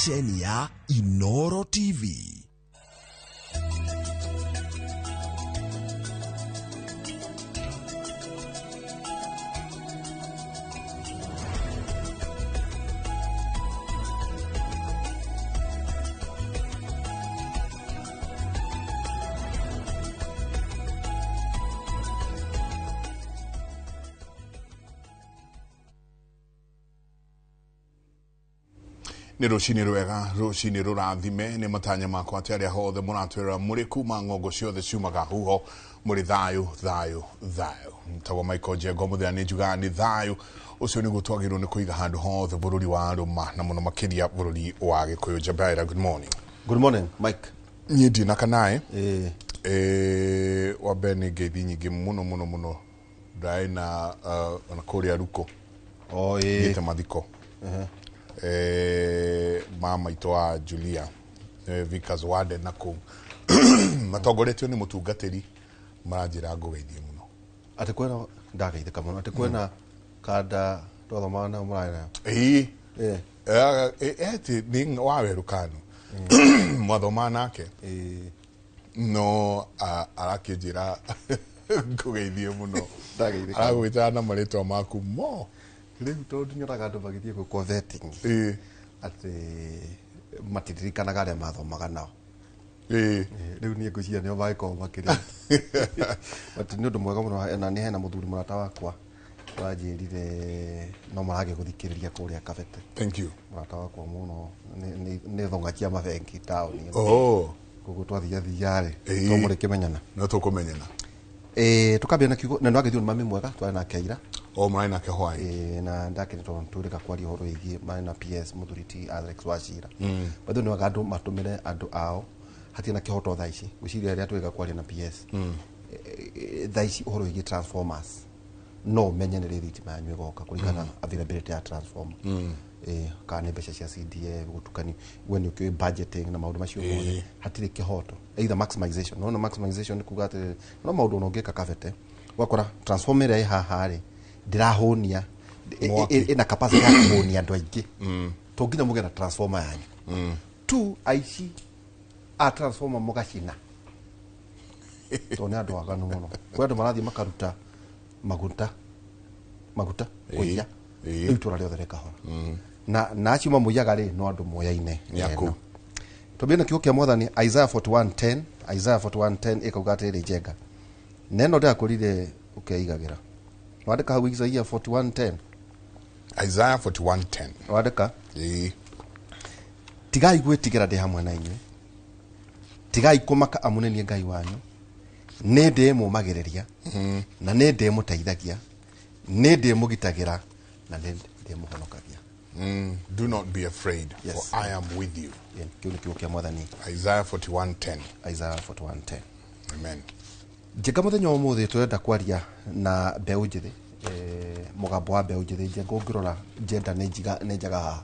ceceni ya Inoro TV. Ni rucini rwega rucini rurathime ni matanya makwa atari hothe muratwira muri kuma ngongo ciothe ciumaga huho muri thayu mtawa Michael Jego muthani juga ni thayu ucio ni gutwagirwo ni kuiga handu hothe bururi wa ruma na muno makiria bururi wa Gikuyu. Jabaira, good morning. Good morning, Mike. Nyidi na kanae wa bene ngeithi nyingi muno dai na kuria ruko gite mathiko mama itoa Julia Vikas Wade nako matongoretio ni mutungatiri maranjira ngugeithie muno ati kwena ndageithika muno ati kwena kada tothomana muraina eti ni wawerukano mwathoma nake no arakijira ngugeithie muno ndageithika agwita na maritwa maku mo riu tondu nyoraga andu bagithie ku vetting ati matiririkanaga aria mathomaga nao riu nie ngwiciria nio vaiko makiria ati ni undu mwega muno na ni hena muthuri murata wakwa wanjirire no marage guthikiriria kuria Kabete. Thank you murata wakwa muno ni thongakia mavengi town kugu twathiathia ri to muri kimenyana no tukumenyana tukambia na kiugo na no agithio mami mwega twari na keira mwana ke hwai na ndakire to turika kwari horo igi na PS muthuriti Alex Wachira batho no agandu matumire andu ao hatina kihoto thaici guciria ria twika kwari na PS thaici horo igi transformers no menyenere thitima yanyu goka kurikana availability ya transformer kana mbeca cia CDF gutukani when you budgeting na maundu macio mothe hatire kihoto either maximization no maximization ni kuga ati no maundu no ngeka Kabete wakora transformer ya haha ri ndirahonia ina capacity ya kuhonia andu aingi tonginya mugera transformer yanyu tu IC a transformer mugacina tone andu aganu muno kwa andu marathi makaruta maguta kuya riu turari othe rekahora na acima muyaga ri no andu moyaine yaku tobina kiugo kia mwathani Isaiah 41:10 ikuga atiri Jenga neno ndakurire ukeigagira wandika hau Isaiah 41:10 Isaiah 41:10 wandika tigai gwitigira ndi hamwe na inywe tigai kumaka amunenie Ngai wanyu ni ndi mumagiriria na ni ndi muteithagia ni ndi mugitagira na ni ndi muhonokagia do not be afraid for I am with you. Kiugo kia mwathani Isaiah 41:10 Isaiah 41:10 amen. Jega muthenya umuthi turenda kwaria na mbeu njithi mugambo wa mbeu njithi je ngongirora gender ne njaga haha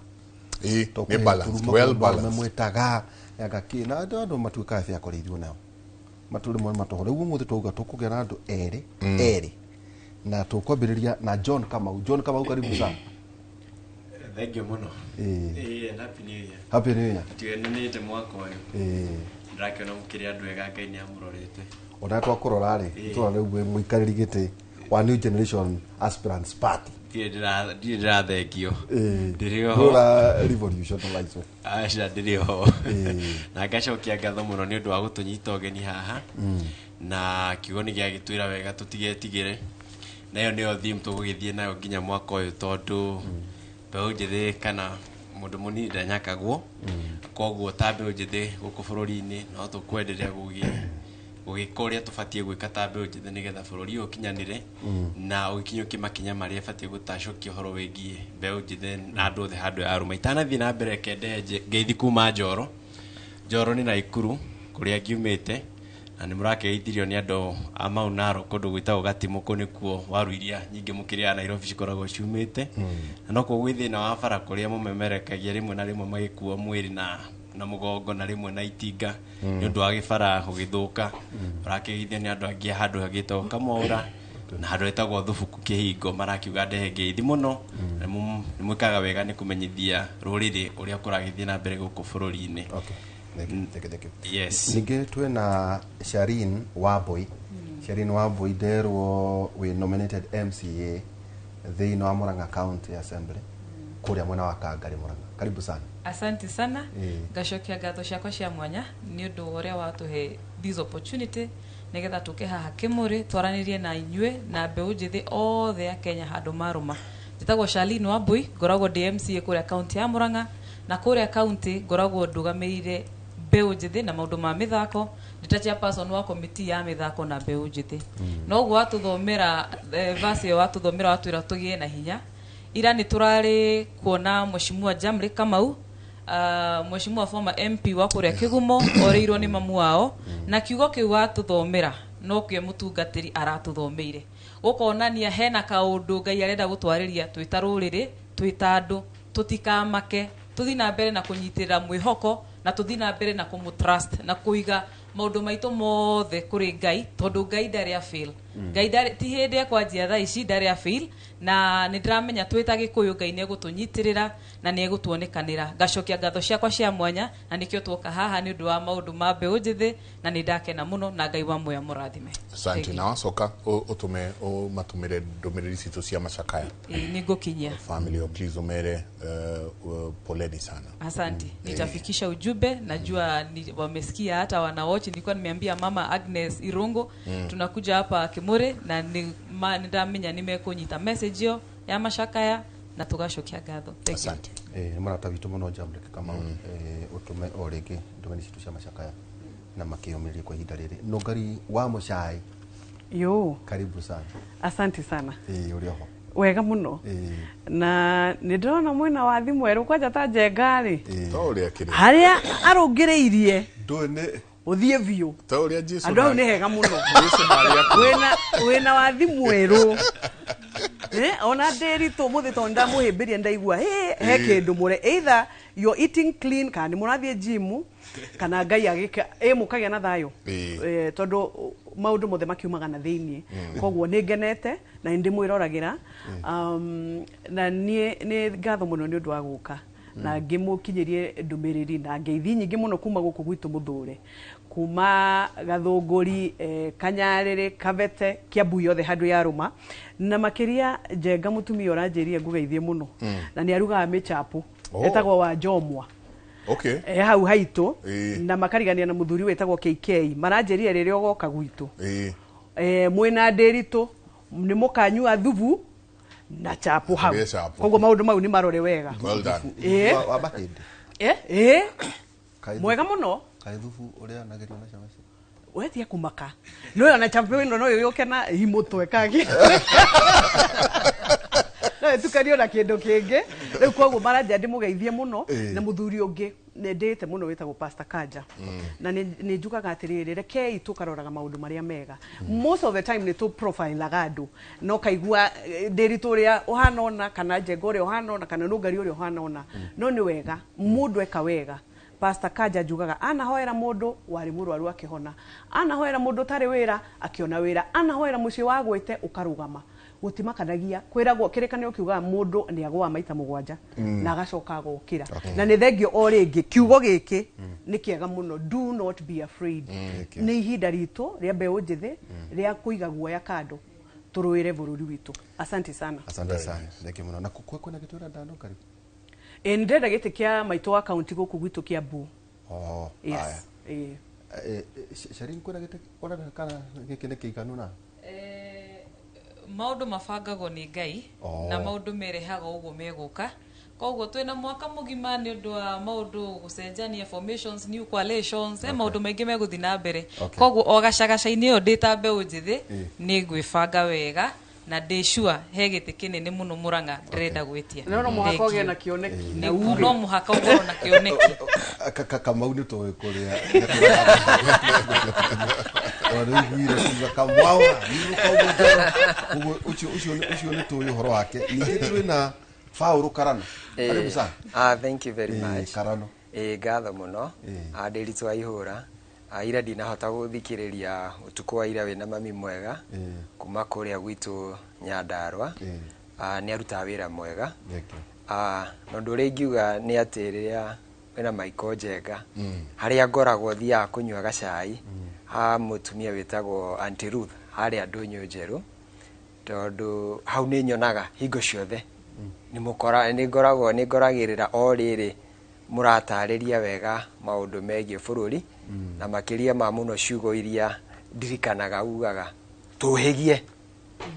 ni balance well balanced mwetaga yagakina andu matuika ya kurithio nao maturi mwe matohore ugu muthi tuga tukugera na andu eri na tukwambiriria na John Kamau karibu sana. Thank you muno happy new year. Happy new year. Tuenenete mwaka uyu ndirakiona mukiria andu ega Ngai ni amurorete ona twakurora ri turare uwe muikariri gite wa New Generation Aspirants Party ndira thengio ndirio hora revolution life acha ndirio na ngacokia ngatho muno ni undu wa gutunyita ogeni haha na kiugo ni giagitwira wega tutigetigire nayo niyo theme tugugithie nayo nginya mwaka uyu tondu mbeu njithi kana mundu munini ndanyakagwo koguo ta mbeu njithi guku bururi-ini no tukwenderea gugikoria tubatie gwika ta mbeu njithi nigetha bururi ukinyanire na ugikinyuki makinya maria batie gutacokia horo wigie mbeu njithi na andu othe handu ya ruma itanathie na mbere kende ngeithi kuma Njoro ni Naikuru kuria ngiumite na ni murakeithirio ni andu a Mau Narok kundu gwitagwo Gatimuku nikuo waru iria nyingi mukiria Nairobi cikoragwo ciumite na no kuo gwithina wa bara kuria mumemerekagia rimwe na rimwe magikuo mwiri na mugongo na rimwe na itinga ni undu wa gibara gugithuka urakeithia ni andu angi handu hagitagwo Kamora na handå etagwo thubuku kihingo marakiuga ndehe ngeithi muno nä mwikaga wega nä kumenyithia rũrĩrĩ ũrĩa kũragĩthiĩ na mbere gũkũ bũrũri-inĩ. Thank you. Yes. Ningĩ twĩna Sharin Wambui. Sharin Wambui nderwo we nominated MCA thĩinĩ wa Murang'a County Assembly kũrĩa mwena wa Kangari Murang'a. Karibu sana. Asante sana. Ngacokia ngatho ciakwa cia mwanya nĩ ũndũ ũrĩa watũhe this opportunity nigetha tũke haha Kĩmũrĩ twaranirie na inyuĩ na mbeũ njĩthĩ othe ya Kenya handũ marũma. Njĩtagwo Sharin Wambui, ngoragwo DMCA kũrĩa kaunti ya Murang'a na kũrĩa kaunti ngoragwo ndũgamĩrĩire mbeũ njĩthĩ na maũndũ ma mĩthako. Ndita chairperson wa committee ya mĩthako na mbeũ njĩthĩ. No ũguo watũthomera verse watũthomera watwĩra tũgĩe na hinya. Ira nĩ tũrarĩ kuona Mheshimiwa Jamri Kamau, Mheshimiwa former MP wa kũrĩa Kĩgumo oreirwo nĩ mamu wao na kiugo kĩu watũthomera no kĩo mũtungatĩri aratũthomeire. Ũkonania hena kaũndũ Ngai arenda gũtwarĩria twĩta rũrĩrĩ, twĩta andũ, tũtikamake, tũthiĩ na mbere na kũnyitĩrĩra mwĩhoko na tũthiĩ na mbere na kũmũtrust na kũiga maũndũ maitũ mothe kũrĩ Ngai tondũ Ngai ndarĩ a fail. Ngai ti hĩndĩ ekwanjia thaa ici ndarĩ a fail na nĩ ndĩramenya twĩta Gĩkũyũ Ngai nĩ egũtũnyitĩrĩra na nĩ egũtuonekanĩra. Ngacokia ngatho ciakwa cia mwanya na nĩkĩo tuoka haha nĩ ũndũ wa maũndũ ma mbeũ njĩthĩ na nĩ ndakena mũno na Ngai wa muoya mũrathime. Asante na wacoka utume matumire ndũmĩrĩri citũ cia macakaya. Nĩ ngũkinyia. Family please umere poleni sana. Asante. Nitafikisha ujumbe, najua wamesikia hata wanawatch. Nilikuwa nimeambia mama Agnes Irungu tunakuja hapa Kĩmũrĩ na ndamenya nimekunyita message yo ya macakaya na tugacokia ngatho. Asante. Marata witũ mũno Jamri Kamau utume o rĩngĩ ndũmĩrĩri citũ cia macakaya na makĩyũmĩrĩria kwa ihinda rĩrĩ. Nũngari wa Mũchai. Yo. Karibu sana. Asante sana. Ũrĩ ho. Wega muno. Na nĩndĩrona mwena wa Thimweru kwanja ta Njengarĩ. Ũrĩa kĩrĩ. Harĩa arũngĩrĩirie. Ndũne Ũthiĩ biũ. Ũrĩa Jesu. Andũ au nĩ hega muno. Wena wa Thimweru. Ona ndĩritũ mũthĩ tondũ ndamũhĩmbĩria ndaigua he kĩndũ mũre either you're eating clean kana mũrathiĩ gym kana Ngai agĩka mũkagĩa na thayũ tondũ maũndũ mothe makiumaga na thĩinĩ. Koguo nĩ ngenete na nĩ ndĩmwĩroragĩra na nĩ ngatho mũno nĩ ũndũ wa gũka na ngĩmũkinyĩrie ndũmĩrĩri na ngeithi nyingĩ mũno kuma gũkũ gwitũ Mũthũre kuma Gathũngũri Kanyarĩrĩ Kabete Kiambu yothe handũ ya rũma na makĩria Njenga mũtumia ũranjĩrire ngũgeithie mũno na nĩ arugaga mĩchapu etagwo wa Njomwa. Okay. Hau haitũ na makarigania na mũthuri wetagwo KK maranjĩrire rĩrĩa ũgoka gwitũ mwĩna ndĩritũ nĩ mũkanyua thubu na chapu hau. Koguo maũndũ mau nĩ marore wega. Well done. Wamba hĩndĩ. Mwega mũno. Kaĩ thubu ũrĩa nagerio na cama ici. Wetia kumaka. No na chapu ĩno no yũke na himũtwe kangĩ. No tukario na kĩndũ kĩngĩ. Rĩu koguo maranjia ndĩmũgeithie mũno na mũthuri ũngĩ nĩ ndĩte mũno wĩtagwo Pastor Kanja. Na nĩ njugaga atĩrĩrĩ rekei tũkaroraga maũndũ marĩa mega. Most of the time nĩ tũ profileaga andũ. No kaigua ndĩritũ ũrĩa ũhana ona kana Njenga ũrĩa ũhana ona kana Nũngari ũrĩa ũhana ona. No nĩ wega mũndũ eka wega. Pastor Kanja njugaga anahoera mũndũ warĩ mũrwaru akĩhona. Anahoera mũndũ tarĩ wĩra akĩona wĩra. Anahoera mũciĩ wa gwĩte ũkarũgama. Gũtimakanagia kwĩragwo kĩrĩkanĩro kiugaga mũndũ nĩ agũa maita 7 na agacoka gũkĩra. Na nĩ thengio o rĩngĩ kiugo gĩkĩ nĩ kĩega mũno do not be afraid. Nĩ ihinda ritũ rĩa mbeũ njĩthĩ rĩa kũiga guoya kando tũrũĩre bũrũri witũ. Asante sana. Asante sana. Thengio mũno na kwĩna gĩtũra ndano karibu. Ndĩrenda gĩtĩ kĩa maitũ wa kaunti gũkũ gwitũ Kiambu. Yes. Sharin kwĩna gĩtĩ ũrenda kana gĩkĩ nĩ kĩiganu na maũndũ mabangagwo nĩ Ngai na maũndũ merehaga ũguo megũka. Koguo twĩna mwaka mũgima nĩ ũndũ wa maũndũ gũcenjania formations new coalitions maũndũ maingĩ megũthiĩ na mbere. Koguo o gacagaca-inĩ ĩyo ndĩ ta mbeũ njĩthĩ nĩ ngwĩbanga wega na ndĩcua he gĩtĩ kĩnene mũno Murang'a ndĩrenda gwĩtia. No mũhaka ũgĩe na kĩoneki. No mũhaka ũgorwo na kĩoneki. Kamau nĩ tũĩ kũrĩa Orĩgwire kuga Kamau ucio nĩ tũĩ ũhoro wake. Ningĩ twĩna Paul Karano. Thank you very much. Karano. Ngatho mũno ndĩritũ wa ihũra ira ndinahota guthikiriria utuku wa ira wina mami mwega kuma kuria gwitu Nyandarua ni aruta wira mwega no ndure ngiuga ni atiriria wina maiko njega haria ngoragwo thia kunywa gacai ha mutumia witagwo Auntie Ruth haria Ndunyu Njeru tondu hau ni nyonaga hingo ciothe ni ngoragirira o riri muratariria wega maundu megie bururi na makiria ma muno ciugo iria ndirikanaga ugaga tuhigie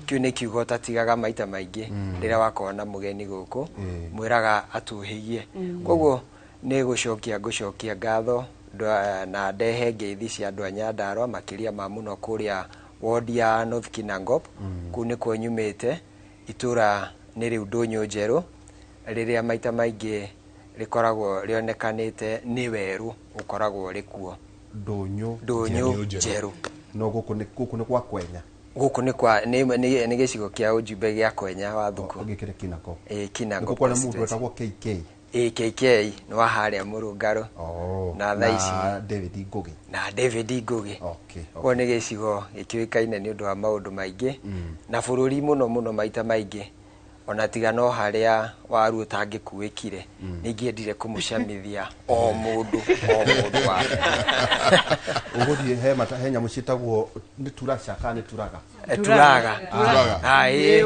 kiu ni kiugo tatigaga maita maingi rira wakona mugeni guku mwiraga atuhigie koguo ni gucokia ngatho na ndehe ngeithi cia andu a Nyandarua makiria ma muno kuria wodi ya North Kinangop kuni kwenyumite itura ni riu Ndunyu Njeru riria maita maingi rikoragwo rionekanite ni weru ukoragwo rikuo Ndunyu Njeru no guku ni kwa Kwenya guku ni kwa ni gicigo kia ujumbe gia Kwenya wa thuku ugikire Kinangop Kinangop kwa mundu etagwo KK KK no wa haria Murungaru na thaici na David Ngugi kwa ni gicigo ikiwikaine ni undu wa maundu maingi na bururi muno maita maingi ona tiga no haria waru utangikuikire ningiendire kumucamithia o mundu wa uguthie he nyamu citagwo ni turaca kana ni turaga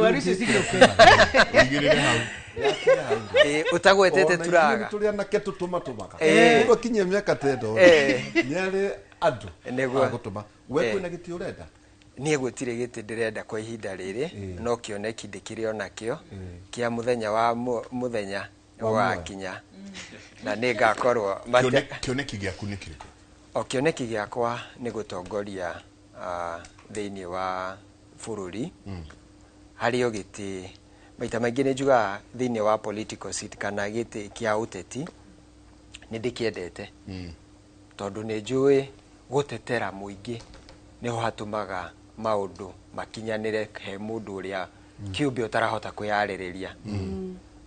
waru ici cigioke igirire hau utagwetete turaga turia na ketu tumatumaga ugo kinye miaka tendo nyari andu agutuma we kwina giti urenda nie gwetire giti ndirenda kwa ihinda riri no kioneki ndikire ona kio kia muthenya wa muthenya wa kinya na ningakorwo kioneki giaku ni kiriko kioneki giakwa ni gutongoria thiini wa bururi hario giti maita maingi ni njuga thiini wa political seat kana giti kia uteti ni ndikiendete tondu ni njui gutetera muingi niho hatumaga maundu makinyanire he mundu uria kiumbe utarahota kwiyaririria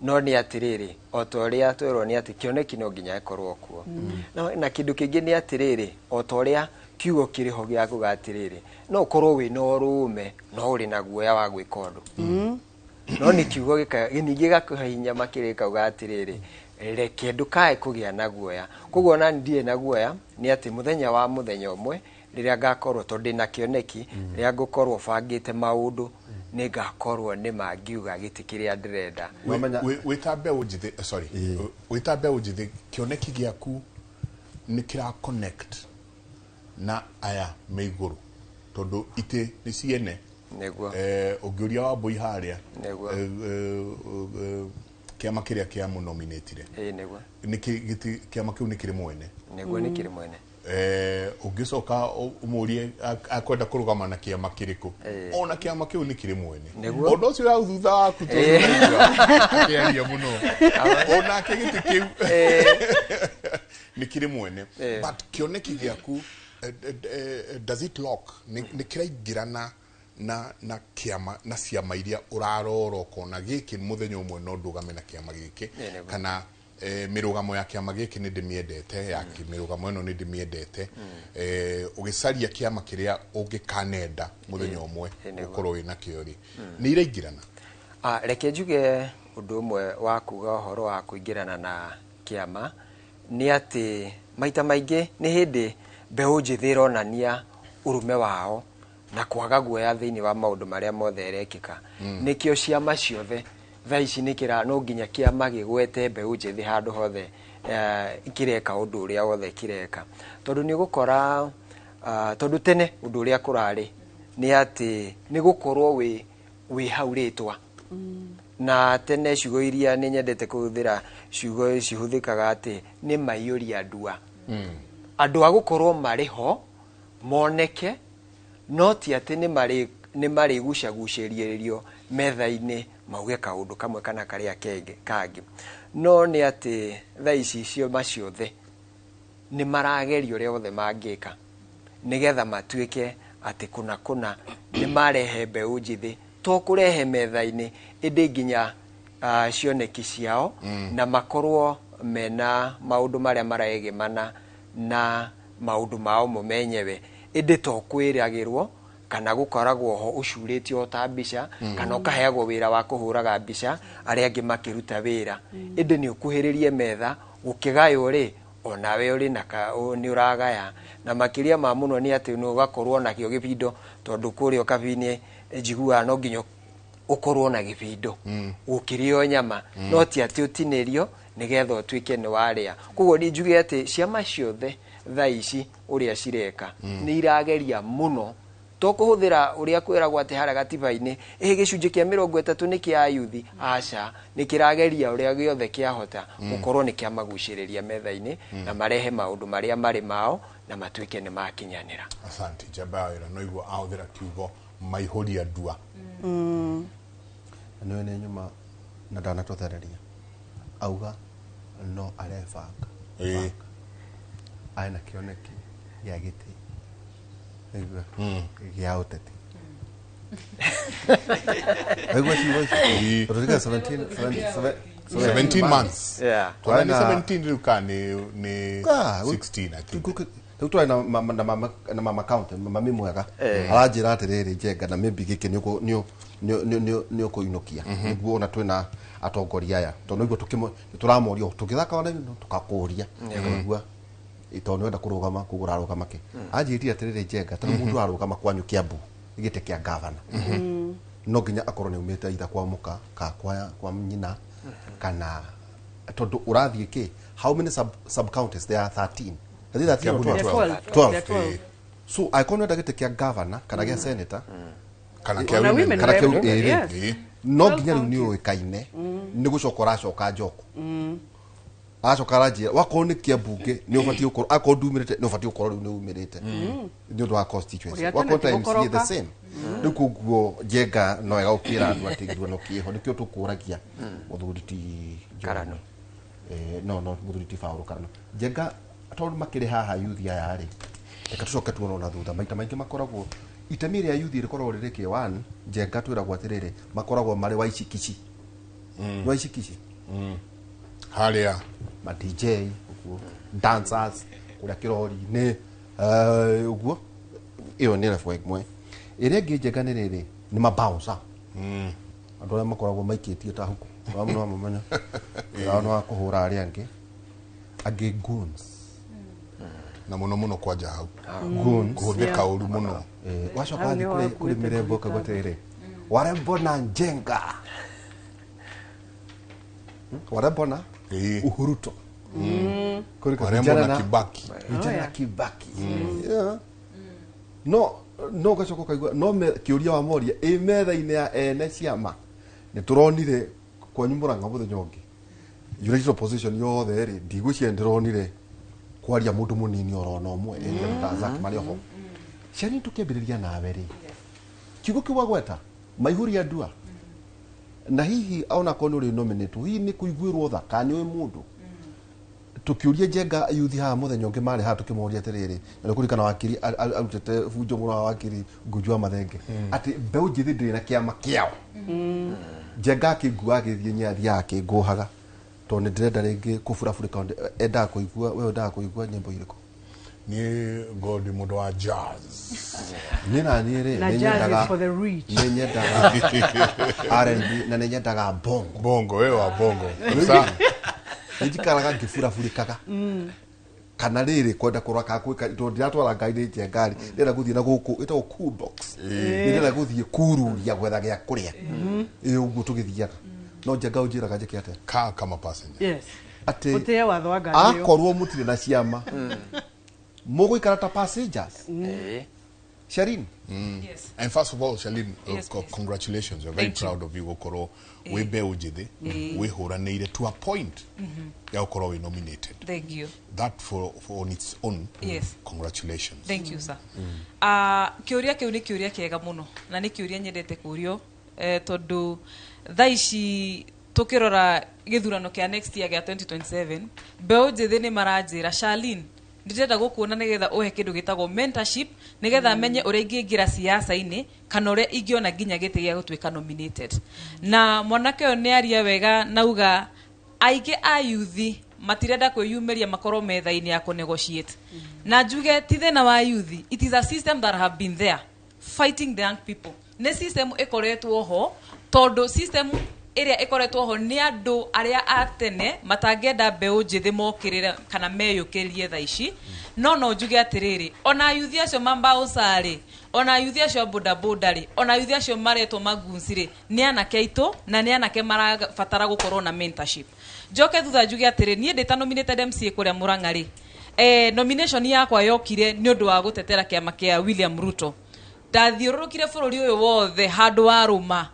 no ni atiriri otoria twirwo ni ati kioneki no nginya ikorwo kuo na kindu kingi ni atiriri otoria kiugo kiriho gia kugatiriri no korwo wi no rume no uri na guoya wa gwikondu no ni kiugo ningi gakuhinya makirika ugatiriri reke ndukae kugia na guoya koguo na ndie na guoya ni ati muthenya umwe riria ngakorwo tondi na kioneki riria ngukorwo bangite maundu ni ngakorwo ni mangiuga gitikiria ndirenda witambe unjithi witambe unjithi kioneki giaku ni kira connect na aya meiguru tondu ite ni ciene neguo ungiuria wa mbui haria kiama kiria kia mu nominatire neguo ni giti kiama kiu ni kiri mwene neguo ni kiri mwene ungicoka umurie akwenda kurugama na kiama kiriku ona kiama kiu ni kiri mwene undu ucio ya thutha waku akiaria muno ona kigiti kiu ni kiri mwene but kioneki giaku does it lock ni kiraingirana na kiama na ciama iria uraroro kona giki muthenya umwe no ndugame na kiama giki kana mirugamo ya kiama giki ni ndimiendete ya mirugamo eno ni ndimiendete ugicaria kiama kiria ungikanenda muthenya umwe ukorwo wina kiori ni iraingirana reke njuge undu umwe wa kuga uhoro wa kuingirana na kiama ni ati maita maingi ni hindi mbeu njithi ronania urume wao na kwaga guoya thiini wa maundu maria mothe rekika nikio ciama ciothe thaici nikira no nginya kiama gigwete mbeu njithi handu hothe ikireka undu uria wothe kireka tondu ni gukora tondu tene undu uria kurari ni ati ni gukorwo wi hauritwa na tene ciugo iria ni nyendete kuhuthira ciugo cihuthikaga ati ni maiyuria ndua andu agukorwo mariho moneke noti ati ni mari gucaguciririo metha-ini mauge kaundu kamwe kana karia kangi no ni ati thaici cio maciothe ni marageria uria othe mangika nigetha matuike ati kuna ni marehe mbeu njithi to kurehe metha-ini indi nginya cioneki ciao na makorwo mena maundu maria maraegemana na maundu mao mumenyewe indi to kwiragirwo kana gukoragwo ho ucurĩtio ta mbica kana ukaheagwo wira wa kuhuraga mbica aria angi makiruta wira indi ni ukuhiririe metha ukigayo ri onawe uri na ni uragaya na makiria ma muno ni ati no gakorwo na kio gibindo tondu kurio kabini njigua no nginyo ukorwo na gibindo ukirio nyama no ti ati utinirio nigetha utwike ni waria koguo ni njuge ati ciama ciothe thaici uria cireka ni irageria muno to kuhuthira uria kwiragwo ati hara gatiba-ini gicunji kia 30 ni kia ayuthi aca ni kirageria uria giothe kiahota gukorwo ni kia maguciriria metha-ini na marehe maundu maria mari mao na matwike ni makinyanira. Asante Jabawira no igwo authira kiugo maihoria ndua no ne nyuma na dana tothereria auga no arefanga aina kioneki ya giti ya uteti Egwa si 17 months. Yeah. Kwa ni 17 ruka ni 16 I think. Tutwa na mama count mami mwega aranjira atiriri Njenga na maybe giki ni ukuinokia niguo ona twina atongoria aya tondu niguo turamorio tugithaka wana tukakuria niguo itono enda kurugama kugura rugama ki anjiri atiriri Njenga tondu mundu arugama kwanyu Kiambu igite kia governor no ginya akorwo ni umete ida kwa muka ka kwa nyina kana tondu urathie ki how many sub counties there are 13 I think that's 12. So I can't get a governor, can I get senator? Kana kia women. No ginya niyo ikaine. Niguco koraco ka joko. Aco karaji wakone kia bunge ni ofati ukoro akodumirite ni ofati ukoro ni umirite. Ni ndo constituency. Wakonta MC the same. Nikuguo Njenga no egokira andu atigirwa no kieho nikio tukuragia muthuriti Karano. No muthuriti Faulu Karano. Njenga tondu makire haha yuthi aya ri eka tucoke tuona na thutha maita maingi makoragwo itemi ria yuthi rikoragwo ririke 1 Njenga twiragwo atiriri makoragwo mari wa icikici wa icikici haria ma DJ uguo dancers kuria kirori ni uguo iyo ni level imwe iria ngi Njenga ni riri ni mabouncer andu aria makoragwo maikitie ta huko wamno amamenya no akuhura aria angi goons na muno kwaja hau kuhudhika uru muno wacoka thi kuri mirembo kagotere warembo na Njenga warembo na Uhuruto warembo na Kibaki vijana Kibaki no gacoka kaigua no kiuria wa moria metha-ini ya ene ciama ni turonire kwa Murang'a muthenya ungi united opposition yothe ri ndigwicia ndironire kwaria mundu munini orona omwe Tanzania mari ho ciani tukiambiriria nawe ri kiugo kiwa gweta maihuria ndua na hihi aona kono uri nominate hihi ni kuiguirwo thaka ni we mundu tukiuria Njenga yuthi ha muthenya ungi mari ha tukimoria atiriri na kurikana wakiri arutete bunjo mura wakiri ngujwa mathenge ati mbeu njithi ndiri na kiama kiao Njenga kingua agithie nyathi yake nguhaga to ni ndirenda ringi kuburabura enda kuigua we enda kuigua nyimbo iriko ni God mudo wa jazz ni na ni ri ni nyendaga for the rich ni nyendaga R&B na ni nyendaga bongo we wa bongo sana nijikaraga ngiburabura kana riri kwenda kuraka kwika to ndiratwara ngaide Njengari ndira guthie na guku ito cool box ndira guthie kururia gwetha gya kuria uguo tugithiaga no Njenga ujiraga njike ate kama passenger yes ate utia watho wa ngari akorwo mutire na ciama mugo ikarata passengers Sharin Yes. and first of all Shalin Yes, congratulations we're very Thank you. proud of you okoro we be ujithi we horaneire to a point ya okoro we nominated Thank you. that for on its own Yes. congratulations Thank you, sir. Kiuria kiu ni kiuria kiega muno na ni kiuria nyendete kurio tondu thaici tukirora githurano kia next year gia 2027 mbeu njithi ni maranjira Shalin ndirenda gukuona nigetha uhe kindu gitagwo mentorship nigetha amenye uria ingiingira siasa-ini kana uria ingiona nginya giti gia gutwika nominated na mwanake uyu ni aria wega nauga aige a yuthi matirenda kwiyumiria makoro metha-ini ya negotiate na njuge ti thina wa youth, it is a system that have been there fighting the young people. Ne system ikoretwo ho tondu system area ikoretwo ho ni andu aria atene matangenda mbeu njithi mokirire kana meyukirie tha ici no njuge atiriri ona youth acio mamba usari ona youth acio boda ri ona youth acio maretwo magunsiri ni anake aitu na ni anake marabatara gukorwo na mentorship. Njoke thutha njuge atiri nie ndita nominated MC kuria Murang'a ri nomination yakwa yokire ni undu wa gutetera kiama kia William Ruto. Ndathiururukire bururi uyu wothe handu wa ruma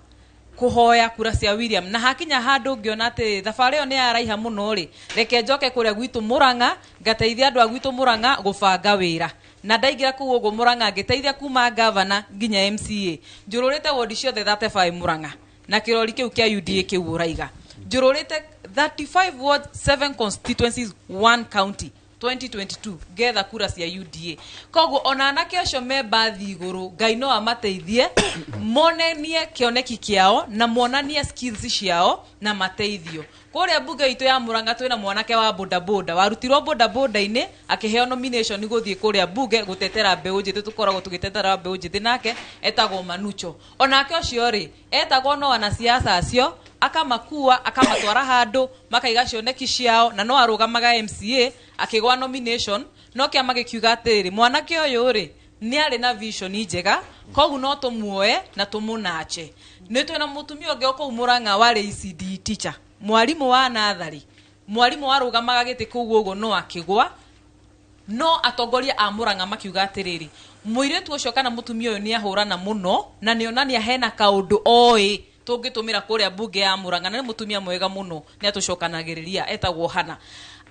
kuhoya kura cia William na hakinya handu ngiona ati thabari yo ni araiha muno ri reke njoke kuria gwitu Murang'a ngateithia andu a gwitu Murang'a gubanga wira na ndaigira kuo go Murang'a ngiteithia kuma governor nginya MCA njururite ward ciothe 35 Murang'a na kirori kiu kia UDA kiu uraiga njururite 35 ward 7 constituencies 1 county 2022 getha kura cia UDA koguo ona anake acio me bathi iguru Ngai no amateithie monenie kioneki kiao na monanie skills ciao na mateithio kuria bunge itu ya Murang'a twina mwanake wa boda warutirwo boda ine akiheo nomination guthie kuria bunge gutetera mbeu njithi tukoragwo tugitetera mbeu njithi nake etagwo Manucho onake ucio ri etagwo no wana siasa acio akamakua akamatwara handu makaiga cioneki ciao na no arugamaga MCA akigwa nomination no kiama gikiuga atiri mwanake uyu ri ni ari na vision njega kogu no tumuoe na tumunache ni twina mutumia ungi uko Murang'a wari ECD teacher mwalimu wa nathari mwalimu warugamaga giti kuguo ugo no akigwa no atongoria a Murang'a makiuga atiriri muiretu ucio kana mutumia uyu ni ahurana muno na nionania hena kaundu oi tungitumira kuria bunge ya Murang'a na mutumia mwega muno ni atucokanagiriria etagwo Hana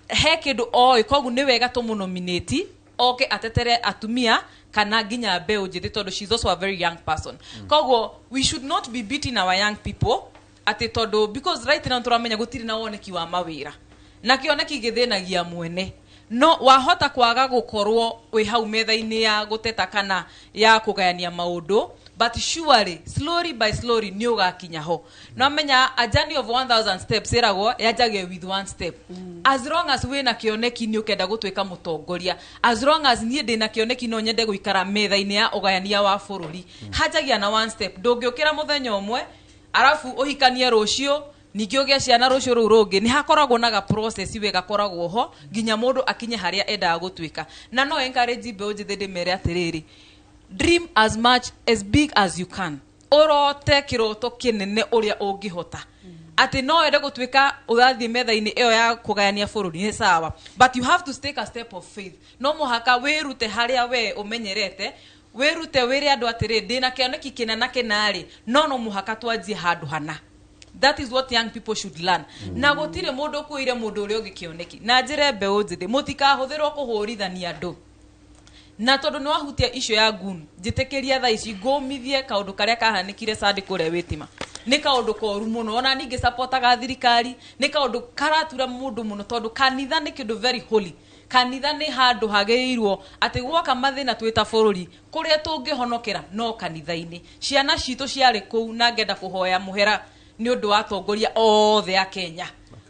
he kindu oi kogu ni wega tumunominate oke atetere atumia kana ginya mbeu njithi tondu she's also a very young person kogu we should not be beating our young people ati tondu because right now turamenya gutiri na woneki wa mawira na kioneki githinagia mwene no wahota kwaga gukorwo wi hau metha-ini ya guteta kana ya kugayania maundu but surely slowly by slowly ni ugakinya ho no menya a journey of 1000 steps eragwo yajagie with one step as long as we na kioneki ni ukenda gutwika mutongoria as long as nie ndina kioneki no nyende guikara metha-ini ya ugayania wa bururi hajagia na one step ndungiukira muthenya umwe arafu uhikanie rucio ningi ugia ciana rucio ru rungi ni hakoragwo na ga process we gakoragwo ho ginya mundu akinye haria endaga gutwika na no encourage mbeu njithi ndimere atiriri dream as much as big as you can orote kiroto kinene uria ungihota ati no ende gutwika urathie metha-ini iyo ya kugayania bururi ni sawa but you have to take a step of faith no muhaka wirute haria we umenyerete wirute wiri andu atiri ndina kioneki kinena kinari no muhaka twanjie handu hana. That is what young people should learn. Na gutire mundu kuire mundu uri ugikioneki na njire mbeu njithi mutikahuthirwo kuhurithania andu na tondu no ahutia issue ya gun njitikiria tha ici ngumithie kaundu karia kahanikire Sadi kuria Witima ni kaundu koru muno ona ningi supportaga thirikari ni kaundu karatura mundu muno tondu kanitha ni kindu very holy kanitha ni handu hageirwo ati gwoka mathina twita bururi kuria tungihonokera no kanitha-ini ciana citu ciari kuu na ngenda kuhoya muhera ni undu wa atongoria othe a Kenya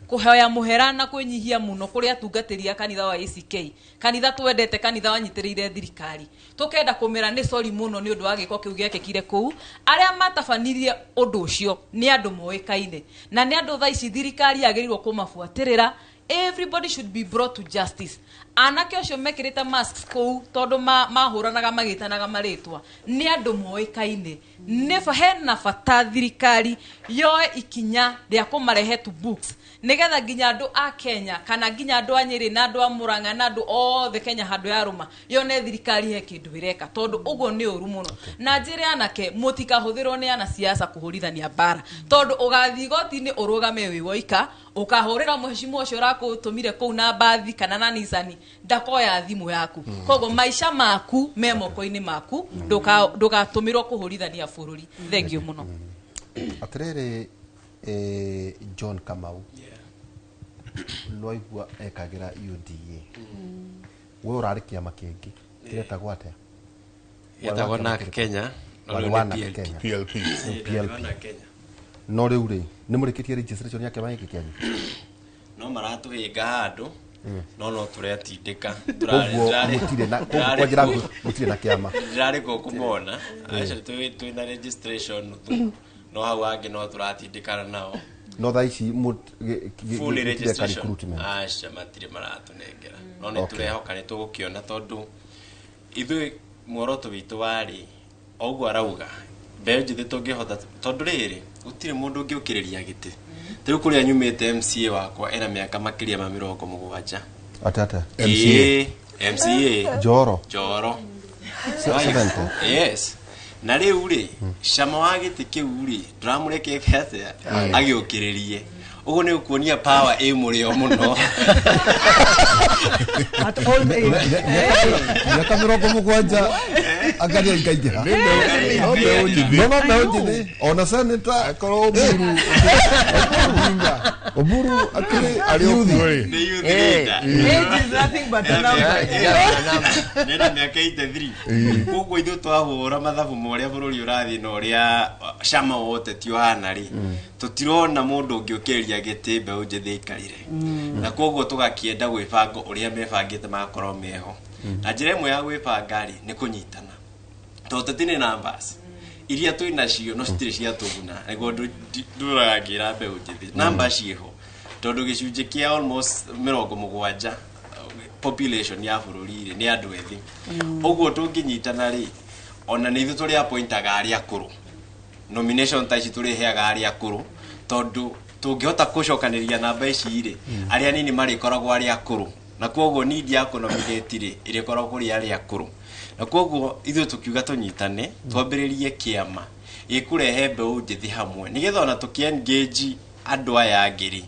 kuhoya muhera na kwinyihia muno kuria tungatiria kanitha wa ACK kanitha twendete kanitha wanyitirire thirikari tukenda kumira ni sorry muno ni undu wa giko kiu gekekire kuu aria matabanirie undu ucio ni andu moikaine na ni andu tha ici thirikari agirirwo kumafuatirira everybody should be brought to justice anake acio mekirite masks kuu tondu mahuranaga magitanaga maritwa ni andu moikaine ne hena bata thirikari yoe ikinya ria kumarehe to books nigetha nginya andu a Kenya kana nginya andu a Nyeri na andu a Murang'a na andu othe Kenya handu ya ruma yone thirikari he kindu ireka tondu ugo ni uru muno na njire anake mutikahuthirwo ni ana siasa kuhurithania bara tondu ugathi goti-ini urugame wi woika ukahurira mheshimiwa ucio rakutumire kuu na bathi kana na Nissan ndakoya thimu yaku kogo maisha maku me moko-ini maku ndugatumirwo kuhurithania bururi thengio muno atiriri John Kamau no igua ekagira UDA we urari kiama kingi kiretagwo atia yetagwo na Kenya PLP no riu ri ni murikitie registration ya kiama giki kianyu no maratuhinga handu no turetindika mutire na kiama ndirari ko kumona acha twina registration no hau angi no turatindikana nao no tha ici full registration acha matire maratunengera no ni turehoka ni tugukiona tondu ithu muoroto witu wari oguo arauga mbeũ njĩthĩ tũngĩhota tondu rĩrĩ gũtirĩ mũndũ ũngĩũkĩrĩria gĩtĩ rĩu kũrĩa nyumĩte MCA wakwa ena mĩaka makĩria ma 70 atata MCA Joro yes na rĩu rĩ cama wa gĩtĩ kĩu rĩ ndũramũrekeke atĩa agĩũkĩrĩrie ugo ni ukuonia power ĩ mũrĩo mũno at all ya kamera como gwanja agaria ikaingĩra no ona senator akoro oburu akiri youth is nothing but a number nena mĩaka 83 koguo ithuĩ twahũra mathabu morĩa bũrũri ũrathiĩ na ũrĩa cama wote ti ũhana rĩ tutirona mũndũ ũngĩũkĩrĩria gĩtĩ mbeũ njĩthĩ ikarire na koguo tugakienda gwĩbanga ũrĩa mebangĩte makorwo meho na njĩra ĩmwe ya gwĩbanga rĩ nĩ kũnyitana tondũ tũtirĩ numbers iria twĩnacio no citirĩ ciatũguna nĩguo ndũragĩra mbeũ njĩthĩ numbers ciĩho tondu gĩcunjĩ kĩa almost 70 population ya bũrũri rĩ nĩ andũ ethĩ ũguo tũngĩnyitana rĩ ona nĩ ithuĩ tũrĩ appointaga arĩa akũrũ nomination ta ici tũrĩheaga arĩa akũrũ tondu tũngĩhota gũcokanĩria namba ici rĩ arĩa nini marĩkoragwo arĩa akũrũ na koguo need ya nominate rĩ ĩrĩkoragwo kũrĩ arĩa akũrũ na koguo ithuĩ tũkiuga tũnyitane twambĩrĩrie kĩama gĩkũrehe mbeũ njĩthĩ hamwe nĩgetha ona tũkĩengage andũ aya angĩ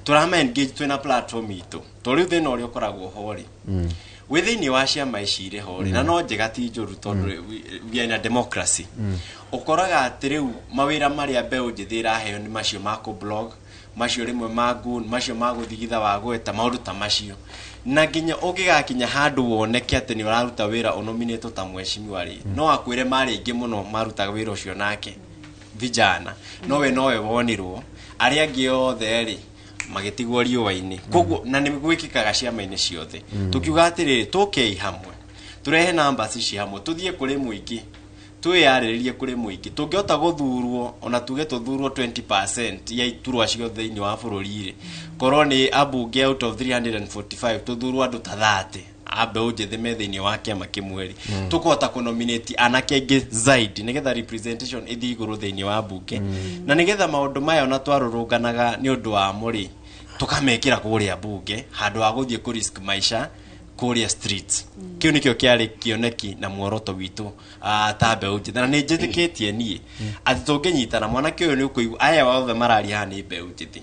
tũrama engage twĩna platform itũ tondũ thĩna ũrĩa ũkoragwo ho rĩ wĩ thĩinĩ wa ciama ici irĩ ho rĩ na no njega ti njũru tondũ we are in a democracy ũkoraga atĩ rĩu mawĩra marĩa mbeũ njĩthĩ ĩraheo nĩ macio ma blog macio rĩmwe ma gun macio ma gũthigitha wa gweta maũndũ ta macio na nginya ũngĩgakinya handũ woneke atĩ nĩ ũraruta wĩra ũnominĩtwo ta mheshimiwa rĩ no akwĩre marĩ aingĩ mũno marutaga wĩra ũcio nake vijana nowe wonirwo arĩa angĩ othe rĩ magĩtigwo riũa-inĩ koguo na nĩ gwĩkĩkaga ciama-inĩ ciothe tukiuga atĩrĩrĩ tũkei hamwe turehe numbers ici hamwe tuthiĩ kũrĩ mũingĩ twĩyarĩrĩrie kũrĩ mũingĩ tũngĩhota gũthurwo ona tuge tũthurwo 20% ya iturwa ciothe thĩinĩ wa bũrũri rĩ korwo nĩ ambunge out of 345 tũthurwo andũ ta 30 mbeũ njĩthĩ me thĩinĩ wa kĩama kĩmwe rĩ tũkũhota kũnominate anake aingĩ zaidi nĩgetha representation ĩthiĩ igũrũ thĩinĩ wa mbunge na nĩgetha maũndũ maya ona twarũrũnganaga nĩ ũndũ wa mũrĩ tukamekĩra kũrĩa mbunge handũ wa gũthiĩ kũ risk maisha kũrĩa streets kĩu nĩkĩo kĩarĩ kĩoneki na muoroto witũ ta mbeũ njĩthĩ na nĩ njĩtĩkĩtie niĩ atĩ tũngĩnyitana mwanake ũyũ nĩ ũkũigua aya othe mararia haha nĩ mbeũ njĩthĩ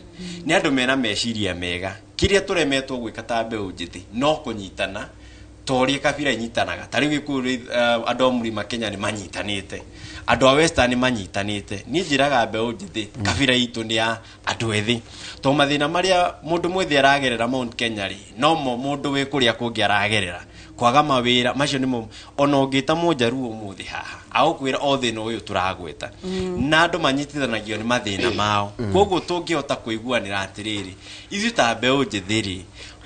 nĩ andũ mena meciria mega kĩrĩa tũremetwo gwĩka ta mbeũ njĩthĩ no kũnyitana torie kabira inyitanaga tari gĩkũrũ andũ a Mlima Kenya nĩ manyitanĩte andũ a Western manyitanĩte ni njiraga mbeũ njĩthĩ kabira itũ nĩ ya andũ ethĩ to mathĩna marĩa mũndũ mwĩthĩ aragerera Mount Kenya rĩ no mũndũ wĩ kũrĩa kũngĩ aragerera kwaga mawĩra macio nĩmo ona ũngĩta mũnjaruo mũthĩ haha agũkwĩra o thĩna ũyũ turagweta na andũ manyitithanagio nĩ mathĩna mao koguo tũngĩhota kũiguanĩra atĩrĩrĩ ithuĩ ta mbeũ njĩthĩ rĩ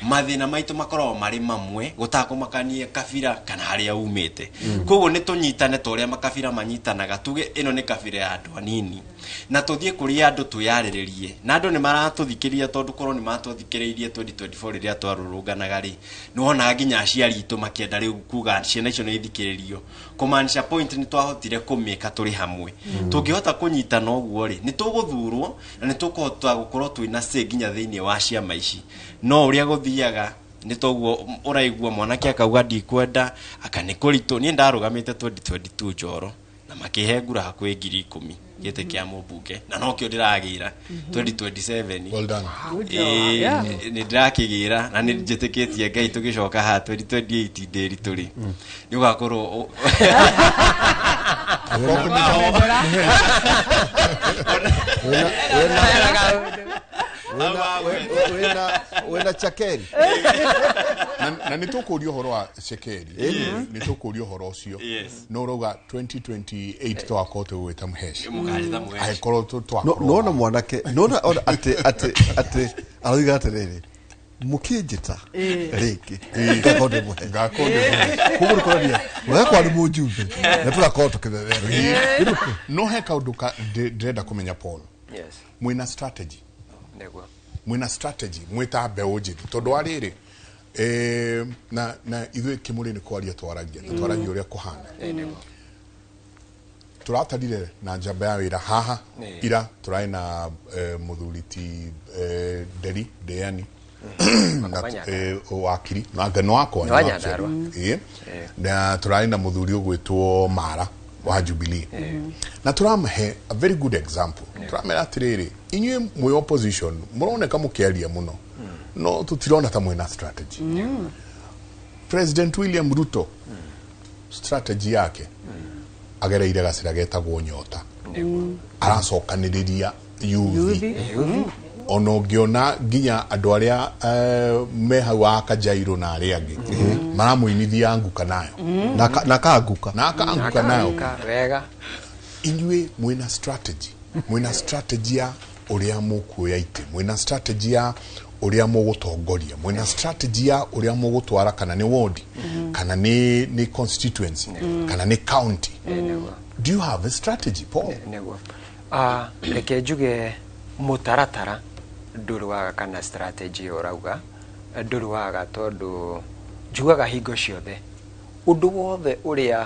mathĩna maitũ makoragwo marĩ mamwe gũtakũmakanie kabira kana harĩa umĩte koguo nĩ tũnyitane ta ũrĩa makabira manyitanaga tuge ĩno nĩ kabira ya andũ anini na tũthiĩ kũrĩ andũ twĩyarĩrĩrie na andũ nĩ maratũthikĩrĩria tondũ korwo nĩ matũthikĩrĩirie 2024 rĩrĩa twarũrũnganaga rĩ nĩ wona nginya aciari itũ makĩenda rĩu kuga ciana icio nĩ ithikĩrĩrio kũmaanisha point nĩ twahotire kũmĩka tũrĩ hamwe tũngĩhota kũnyitana ũguo rĩ nĩ tũgũthurwo na nĩ tũkũhota gũkorwo twĩna say nginya thĩinĩ wa ciama ici no ũrĩa gũthiaga nĩ toguo ũraigua mwanake akauga ndikwenda akanĩ kũritũ niĩ ndarũgamĩte 2022 Njoro na makĩhe ngura hakuhĩ 10,000 gĩtĩ kĩa mũmbunge na no kĩo ndĩragĩra 2027 well done nĩ ndĩrakĩgĩra na nĩ njĩtĩkĩtie Ngai tũgĩcoka ha 2028 ndĩritũ rĩ nĩ ũgakorwo wena chakeri na nĩ tũkũria ũhoro wa chakeri nĩ tũkũria ũhoro ũcio no ũrauga 2028 twakorwo tũgwĩta mũheci mũkajĩta mũheci agĩkorwo twakorwo nona mwanake nona atĩ Aroiga atiriri. Mukinjita. Riki. Ngakonde muhe. Ngakonde. Kugo koradia. Wewe kwa ni mujumbe. Na turakorwo tukibebera. No he kaundu ndĩrenda kũmenya Paul. Yes. Mwina strategy. Nĩguo. Mwina strategy mwita mbeũ njĩthĩ tondu arĩrĩ na ithuĩ Kimũrĩ nĩ kwaria twaragia ũrĩa kũhana. Tũratarire na njamba ya wĩra haha ira tũrarĩ na mũthuri ti Nderi Ndĩani wakiri na ngano wakwa na tũrarĩ na mũthuri ũgwĩtwo Mara wa Jubilee na tũramhe a very good example. Tũramera atĩrĩrĩ, inyuĩ mwĩ opposition mũroneka mũkĩaria mũno no tutirona ta mwĩna strategy. President William Ruto strategy yake agereire gacĩra getagwo Nyota, aracokanĩrĩria yuthi ono ngĩona nginya andũ arĩa me hau a Kajairo na arĩa angĩ maramũinithia nguka nayo na kanguka nayo wega. Inyuĩ mwĩna strategy ya ũrĩa mũkuoya itĩ, mwĩna strategy ya ũrĩa mũgũtongoria, mwĩna strategy ya ũrĩa mũgũtwara kana nĩ ward kana nĩ constituency kana nĩ county. Do you have a strategy, Paul? Nĩguo. Reke njuge mũtaratara ndũrũaga kana strategy ũrauga ndũrũaga tondũ njugaga hingo ciothe ũndũ wothe ũrĩa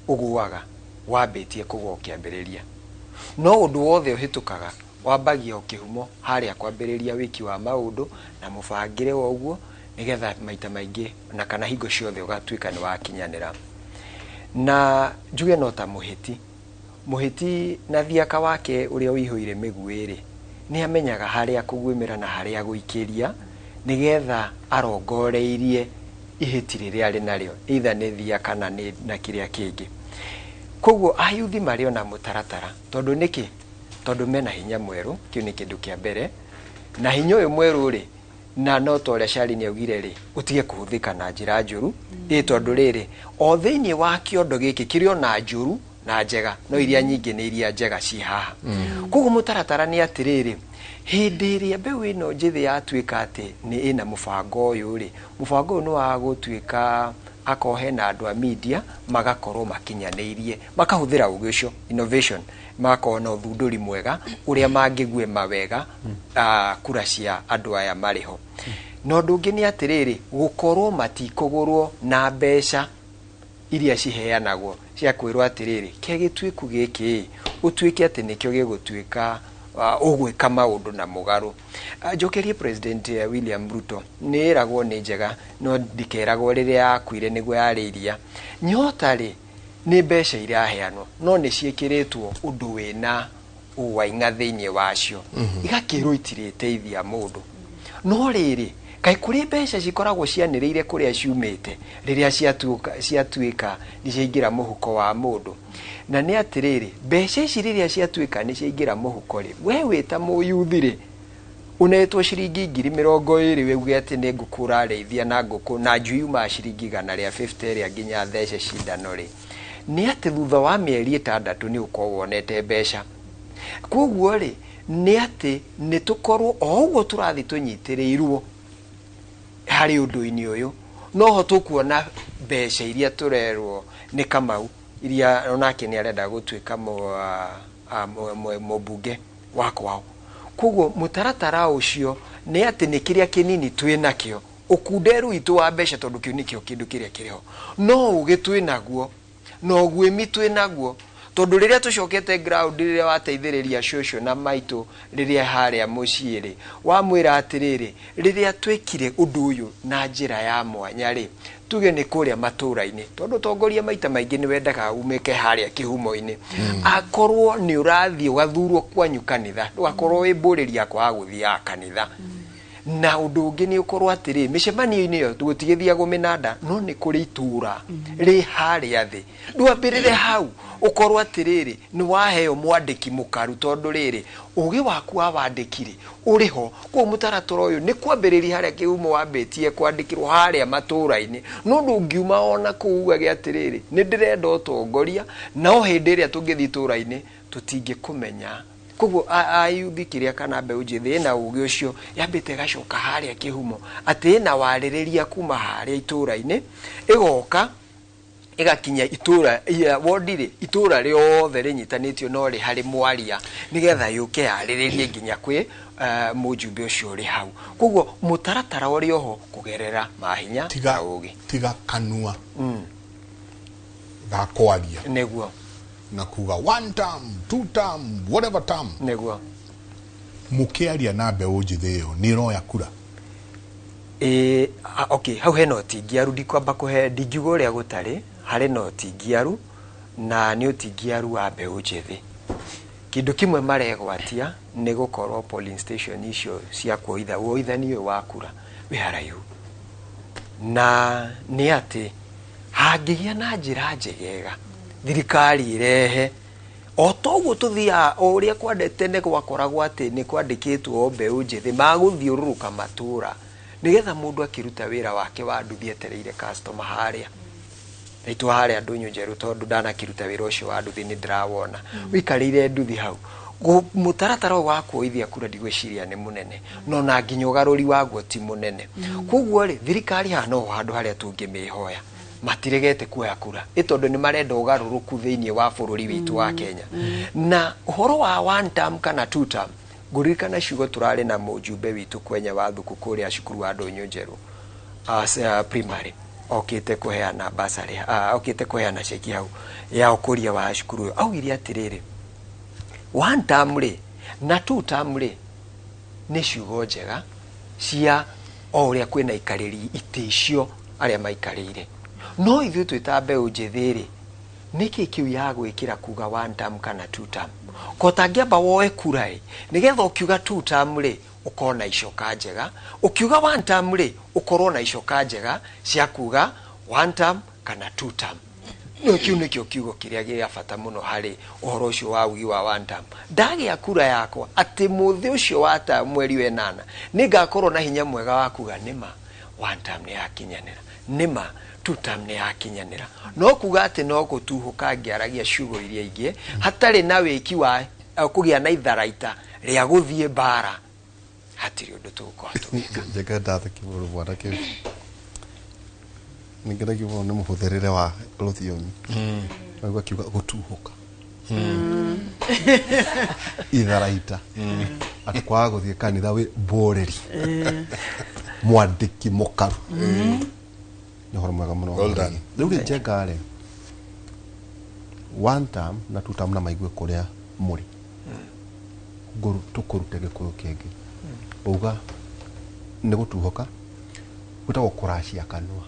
ũguaga wambĩtie kũgwa ũkĩambĩrĩria, no ũndũ wothe ũhĩtũkaga wambagia ũkĩhumo harĩa kwambĩrĩria wiki wa maũndũ na mũbangĩre wa ũguo nĩgetha maita maingĩ na kana hingo ciothe ũgatuĩka nĩ wakinyanĩra. Na njuge no ta mũhĩti na thiaka wake ũrĩa ũihũire mĩguĩ-rĩ nĩ amenyaga harĩa kũguĩmĩra na harĩa gũikĩria nĩgetha arongoreirie ihĩti rĩrĩa arĩ narĩo either nĩ thiaka na kĩrĩa kĩngĩ. Koguo ayuthi marĩ ona mũtaratara tondũ nĩkĩ? Tondũ mena hinya mwerũ, kĩu nĩ kĩndũ kĩa mbere, na hinya ũyũ mwerũ-rĩ na no ta ũrĩa Shari nĩaugire-rĩ ũtige kũhũthĩka na njĩra njũru tondũ rĩrĩ o thĩinĩ wa kĩondo gĩkĩ kĩrĩ ona njũru na njega no iria nyingĩ nĩ iria njega ciĩ haha. Koguo mũtaratara nĩ atĩrĩrĩ, hĩndĩ ĩrĩa mbeũ ĩno njĩthĩ yatuĩka atĩ nĩ ĩna mũbango ũyũ-rĩ, mũbango ũyũ nĩ wa gũtuĩka akohe na andũ a media magakorwo makinyanĩirie makahũthĩra ũgĩ ũcio innovation, magakorwo na ũthundũri mwega ũrĩa mangĩguĩma wega kura cia andũ aya marĩ ho. Na ũndũ ũngĩ nĩ atĩrĩrĩ, gũkorwo matikũgũrwo na mbeca iria ciheanagwo cia kwĩrwo atĩrĩrĩ ke gĩtuĩku gĩkĩ ũtuĩke atĩ nĩkĩo gĩgũtuĩka ũgwĩka maũndũ na mũgarũ. Njokerie President William Ruto nĩ ĩragwo nĩ njega no ndikeragwo rĩrĩa yakuire nĩguo yarĩ iria. Nyota-rĩ nĩ mbeca iraheanwo no nĩ ciĩkĩrĩtwo ũndũ wĩna ũwaing'a thĩinĩ wacio igakĩrwo itirĩteithia mũndũ. No rĩrĩ kaĩ kũrĩ mbeca cikoragwo cianĩrĩire kũrĩa ciumĩte rĩrĩa ciatuĩka nĩ ciaingĩra mũhuko wa mũndũ. Na nĩ atĩrĩrĩ mbeca ici rĩrĩa ciatuĩka nĩ ciaingĩra mũhuko-rĩ, we wĩta mũyuthi-rĩ unetwo ciringi 20,000 weuge atĩ nĩ ngũkũ ũrarĩithia na ngũkũ na njui yuma ciringi 150 ĩrĩa nginya thece cindano-rĩ, nĩ atĩ thutha wa mĩeri 6 nĩ ũkorwo wonete mbeca. Koguo-rĩ nĩ atĩ nĩ tũkorwo o ũguo tũrathiĩ tũnyitĩrĩirwo harĩ ũndũ-inĩ ũyũ noho tũkuona mbeca iria tũrerwo nĩ Kamau iria onake nĩ arenda gũtuĩka mũmbunge wa kwao. Koguo mũtaratara ũcio nĩ atĩ nĩ kĩrĩa kĩnini twĩ nakĩo ũkunderu witũ wa mbeca tondũ kĩu nĩkĩo kĩndũ kĩrĩa kĩrĩho no ũgĩ twĩ naguo no ũguĩmi twĩ naguo tondũ rĩrĩa tũcokete ground rĩrĩa wateithĩrĩria cũcũ na maitũ rĩrĩa harĩa mũciĩ-rĩ wamwĩra atĩrĩrĩ rĩrĩa twĩkire ũndũ ũyũ na njĩra ya mwanya-rĩ tuge nĩ kũrĩa matũra-inĩ tondũ tongoria maita maingĩ nĩ wendaga umĩke harĩa kĩhumo-inĩ akorwo nĩ ũrathiĩ ũgathurwo kwanyu kanitha ndũgakorwo wĩ mbũrĩria kwaga gũthiaga kanitha. Na ũndũ ũngĩ nĩ ũkorwo atĩrĩ mĩcemanio-inĩ ĩyo tũtigĩthiagwo mĩnanda no nĩ kũrĩ itũra rĩ harĩa thĩ ndwambĩrĩre hau ũkorwo atĩrĩrĩ nĩ waheo mwandĩki mũkaru tondũ rĩrĩ ũgĩ waku wa wandĩki-rĩ ũrĩho. Kwa mũtaratara ũyũ nĩ kwambĩrĩria harĩa kĩhumo wambĩtie kwandĩkĩrwo harĩa matũra-inĩ no ndũngiuma ona kũu uge atĩrĩrĩ nĩ ndĩrenda ũtongoria no hĩndĩ ĩrĩa tũngĩthiĩ itũra-inĩ tũtingĩkũmenya koguo ayuthi kiria kana mbeũ njĩthĩ na ũgĩ ũcio yambĩte gacoka harĩa kĩhumo atĩ na warĩrĩria kuma harĩa itũra-inĩ ĩgoka igakinya itura wodire itura riothe rinyitanitio no ri hari mwaria nigetha yuke yariririe nginya kwi mujumbe ucio ri hau koguo mutaratara uri oho kugerera mahinya tiga ugi tiga kanua ga kwaria neguo na kuga one term two term whatever term neguo mukiaria na mbeũ njĩthĩ ĩyo nĩ roya kura okay hau he notingiaru ndikwamba kuhe ndingiuga uria gutari hari notingiaru na ni utingiaru wa mbeũ njĩthĩ kindu kimwe maregwatia ni gukorwo polling station icio cia woithania wa kura wi haraihu na ni ati hangigia na njira njegega thirikari irehe o toguo tuthia uria kwandete ne gwakoragwo ati ni kwandikitwo mbeũ njĩthĩ maguthiururuka matura nigetha mundu akiruta wira wake wa nduthi etereire customer haria itu haria ndunyu njeru tondu ndana kiruta wira ucio wa nduthi ni ndirawona wikarire nduthi hau mutaratara wa kuoithia kura ndigwiciria ni munene no na nginya ugaruri waguo ti munene koguo ri thirikari hano handu haria tungimihoya matiregete kuoya kura itondu ni marenda ugaruruku thiini wa bururi witu wa Kenya na uhoro wa one term kana two term ngurikana ciugo turari na mujumbe witu kwenya wa thuku kuria cukuru wa ndunyu njeru primary okite kuheana basari okite kuheana cheki hau ya ukuria wa cukuru au iria atiriri one term ri na two term ri ni ciugo njega cia o uria kwina ikariri iticio aria maikarire no ithu twita mbeũ njĩthĩ ri niki kiu ya gwikira kuga one term kana two term kotangiamba woe kurai nigetha ukiuga two term ri ukona icoka njega ukiuga one term ri ukorwo na icoka njega cia kuga one term kana two term no kiu nikio kiugo kiria gia bata muno hari uhoro ucio wa ugi wa one term ndagia kura yakwa ati muthi ucio wa ta mweri we 8 ningakorwo na hinya mwega wa kuga nima one term ni yakinyanira nima two term ni yakinyanira no kuga ati no gutuhuka ngiaragia ciugo iria ingi hatari na wiki wa kugia na itharaita ria guthie bara hatiri undu tukwatu jega data kiburu bwana ke ningera kiburu ni muhutherere wa ruthiomi agwa kiuga gutuhuka itharaita atakwa guthie kanitha we boreri mwandiki mukaru ni horo mwega muno riu jega re one term na two term na maigue kuria muri nguru tukurute gikuyu kingi uga ni gutuhoka gutagwo kuracia kanua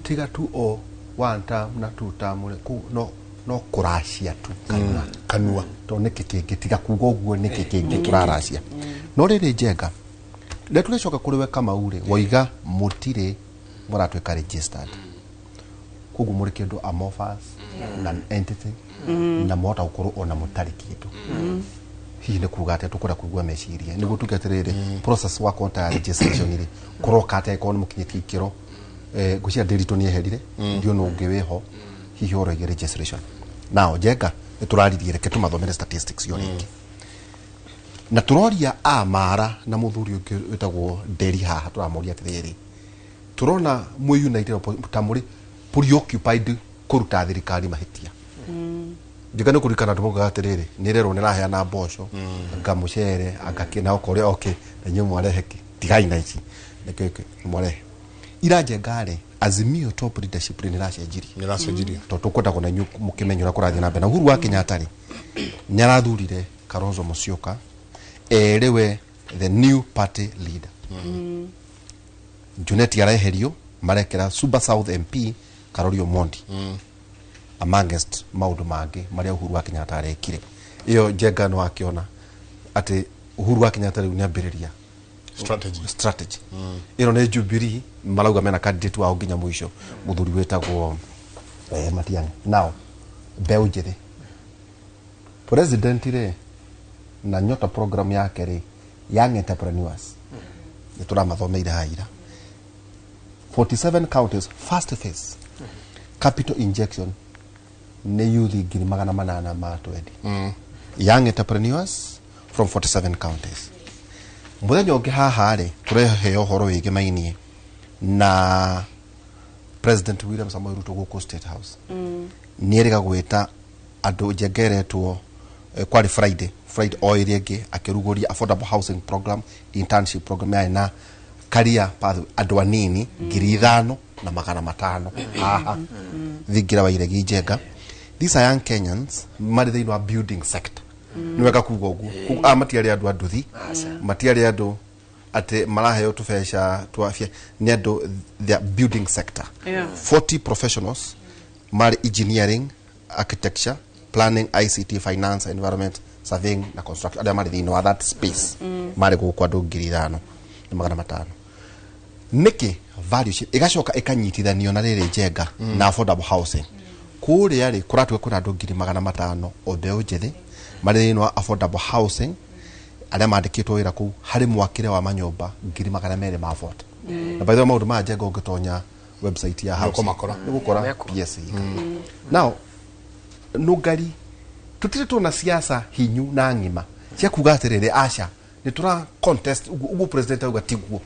tiga tu o one term na two term ku no kuracia tu kanua to niki kingi tiga kuga uguo niki kingi turaracia no riri njega le tulecoka kuriwe kama ure woiga mutire muratweka registered kugu muri kindu amorphous non entity na mota ukuru ona mutari kindu hihi ne kuga ate tukura kugwa meciria ni gutugeterere process wa konta registration iri kuroka ate ko mukinye kikiro gucia derito ni eherire ndio no ngeweho hihi oro ye registration now jega turarithire ke tumathomere statistics yo ringi na turoria amara na muthuri ungi wetagwo Deri haha turamuria atiriri turona mwe united tamuri preoccupied kuruta thirikari mahitia jigana kurikana tumuga atiriri nirero niraheana mboco ngamucere agakina okore okay na nyu mwareheki tigaina ici nekeke mwarehe iraje ngare Azimio top leadership niracenjirie to tukwenda kuna nyu mukimenyura kurathi na mbere na Uhuru wa Kenyatta ri nyarathurire Kalonzo Musyoka erewe the new party leader Junet yareherio marekera Suba South MP Karori Omondi amongst maundu mangi maria Uhuru wa Kenyatta arekire iyo jega no akiona ati Uhuru wa Kenyatta riu niambiriria strategy iro ne Jubilee malauga mena candidate wao nginya mwisho muthuri wetagwo Matiang'i now mbeũ njĩthĩ president ire na nyota program yake ri young entrepreneurs nituramathomeire haira 47 counties first phase capital injection ne youth ngiri 800 ma 20 young entrepreneurs from 47 counties. Muthenya ungi haha ri turehe horo wigi mainie na President William Samoei Ruto guku State House. Nierega gwita andu njengeretwo kwari Friday oil ege akiruguria affordable housing program, internship program ya na career path andu anini 5,000 na 500 haha thigira wa iregi njenga. These are young Kenyans mari they know building sector. Niweka kuga uguo matiari andu anduthi matiari andu ate maraheo tubesha twafia ni andu the building sector. 40 professionals mari engineering, architecture, planning, ICT, finance, environment, surveying na construction. Ada mari thino that space mari gukwa andu 5,000 na 500. Niki value igacoka ikanyitithanio na riri njenga na affordable housing. Kuri ari kuratwe kuna andu 500 o mbeu njithi mari thino affordable housing aria mandikitwo wira ku hari mwakire wa manyumba 200,000 ma vote. Na by the way maundu ma njenga ungitonya website ya house gukora PSE. Now nugari tutire tuna siasa hinyu na ngima cia kuga atiriri aca ni tura contest ugu president uga tiguo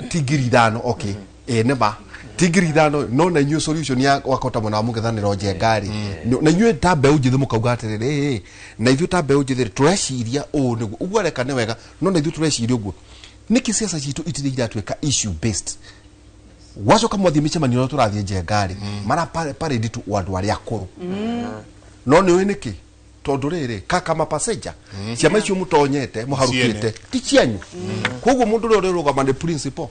tigiri thano okay neba tigiri thano no na new solution ya wakota mona mugethaniro njengari na nyue tabe ujithe mukauga atiriri na ithu tabe ujithe tureciria niguo ugu areka ne wega no na ithu tureciria ugu niki siasa citu itithira atweka issue based wacoka mwathimisha maniro turathie njengari mara pare ditu wandu aria akuru no ni niki tondu riri kaka mapassenger ciama icio mutonyete muharukite ti cianyu koguo mundu uri rugama ni principle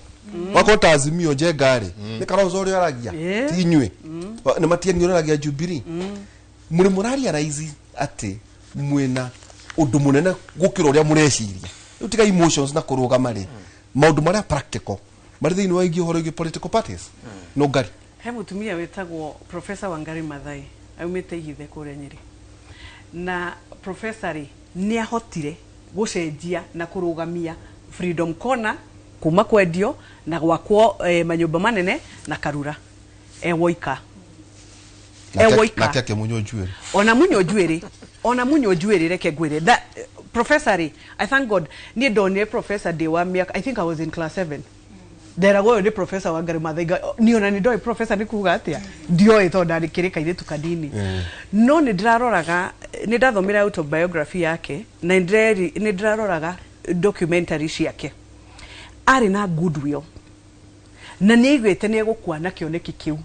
wakota azimio njengari ni karozo uri aragia ti nyue ni matieni uri aragia Jubilee muri murari araizi ati mwena undu munene gukira uria mureciria utika emotions na kurugama ri maundu maria practical mari thini wa ingi horo political parties no ngari he mutumia wetagwo Professor Wangari Maathai aumite ihithe kure Nyeri na professor ni ahotire gucenjia na kurugamia Freedom Corner kuma kwendio na gwakwo manyumba manene na Karura woika na kake munyo jueri ona munyo jueri reke gwire that professor I thank God ni donne professor de wa miaka I think I was in class 7 there go the Professor Wangari Maathai ni ona ni doi professor ni kuga atia dio ito ndari kirika ile tukadini no ni ndiraroraga ni ndathomira autobiography yake na ni ndiraroraga documentary ciake ari na goodwill na ni igwete ni egukua na kioneki kiu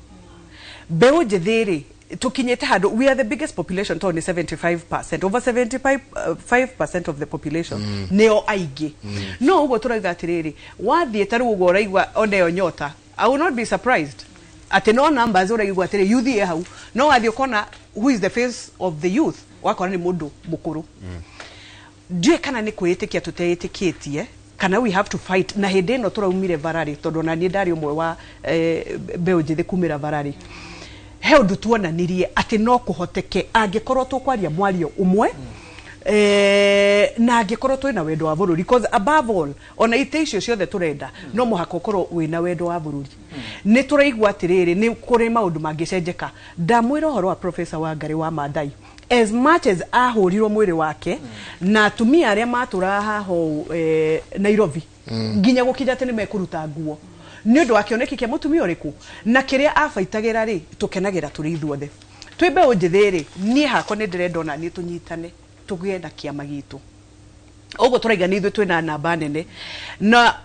beo jethiri tukinyete hado we are the biggest population to ni 75% over 75% of the population neo aigi no ugo turaiga atiriri wathie taru ugo raigwa oneo nyota I will not be surprised ate no numbers uraigwa atiri youth ye hau no wathie kona who is the face of the youth wakona ni mundu mukuru je kana ni kwitikia tutetikitie kana we have to fight na hende no turaumire varari tondu na ni ndari umwe wa beo jithi kumira varari he undu tuonanirie ati no kuhoteke angikorwo tukwaria mwario umwe na angikorwo twina wendo wa bururi because above all ona ite icio ciothe turenda no muhaka ukorwo wina wendo wa bururi ni turaigwa atiriri ni kuri maundu mangicenjeka ndamwira horo wa Professor Wangari wa Maathai as much as ahurirwo mwiri wake na atumia aria maturaha ho Nairobi nginya gukinya tene mekuruta nguo ni undu akioneki kia mutumia uriku na kiria afaitagira ri tukenagira turi ithuothe twimbe unjithiri ni hako ni ndirendona ni tunyitane tugie na kiama gitu ugo turaiga ni ithu twina namba nene na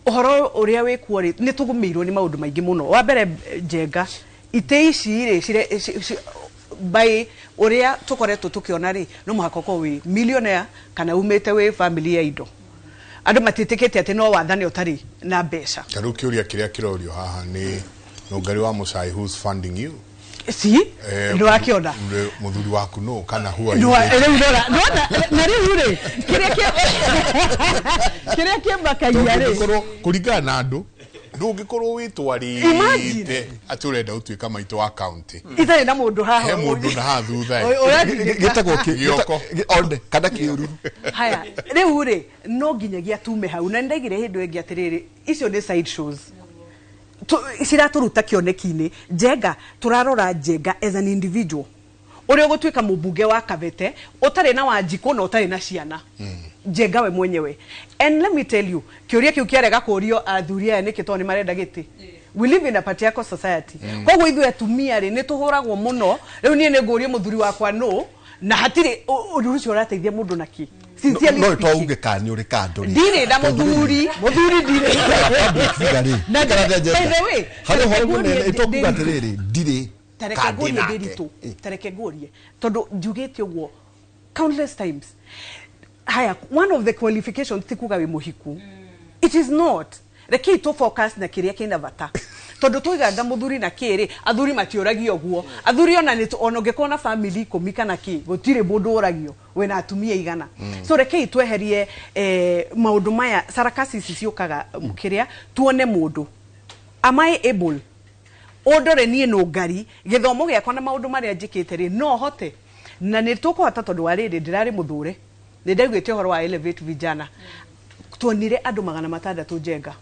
uhoro uria wikuo ri ni tugumirwo ni maundu maingi muno wa mbere njenga ite ici ri by uria tukoretwo tukiona ri no muhaka ko wi millionaire kana umete wi family ya indo andu matitikite ati no wathane utari na mbeca taru kiuria kiria kirorio haha ni Wangari wa Maathai who's funding you si ndo akiona muthuri waku no kana huwa ndo na riu ri kiria kimbakagia ri kuringana na andu ndungikorwo witwarite aturenda utuika maito wa county itari na mundu haha he mundu na ha thutha gitagwo onde kada kiuru haya riu ri no nginyagia tume hau na ndaigire hindu ingi atiriri icio ni side shows isira turuta kioneki-ini njenga turarora njenga as an individual uri ugutwika mubunge wa Kabete utari na Wanjiko na utari na ciana Njenga we mwenyewe. And let me tell you, kiuria kiu kiarega kurio athuria ni kitoni marenda giti. We live in a patriarchal society. Koguo ithu atumia ri ni tuhuragwo muno. Riu nie ni ngurie muthuri wakwa no na hatiri undu ucio urateithia mundu naki. Sincerely no to uge kani uri kando ri. Ndire na muthuri ndire. Na by hali horo munene itokuga atiriri ndire. Tareke gurie tondu njugite uguo countless times. Haya, one of the qualifications tikuga we muhiku. It is not. Reke to focus na kiria kina bata. Tondu tuiganga muthuri na kiri, athuri matioragio guo. Athuri ona ni onongeko na family komika na ki, gutire mundu oragio, we na atumia igana. So reke tweherie maundu maya sarakasi ciciukaga kiria tuone mundu. Am I able? Odore nie no ngari, githomo giakwa na maundu maria njikite ri no hote. Na ni tukuhota tondu wa riri ndirari muthure. Nindegwite horo wa elevate vijana. Tuonire andu 600 Njenga.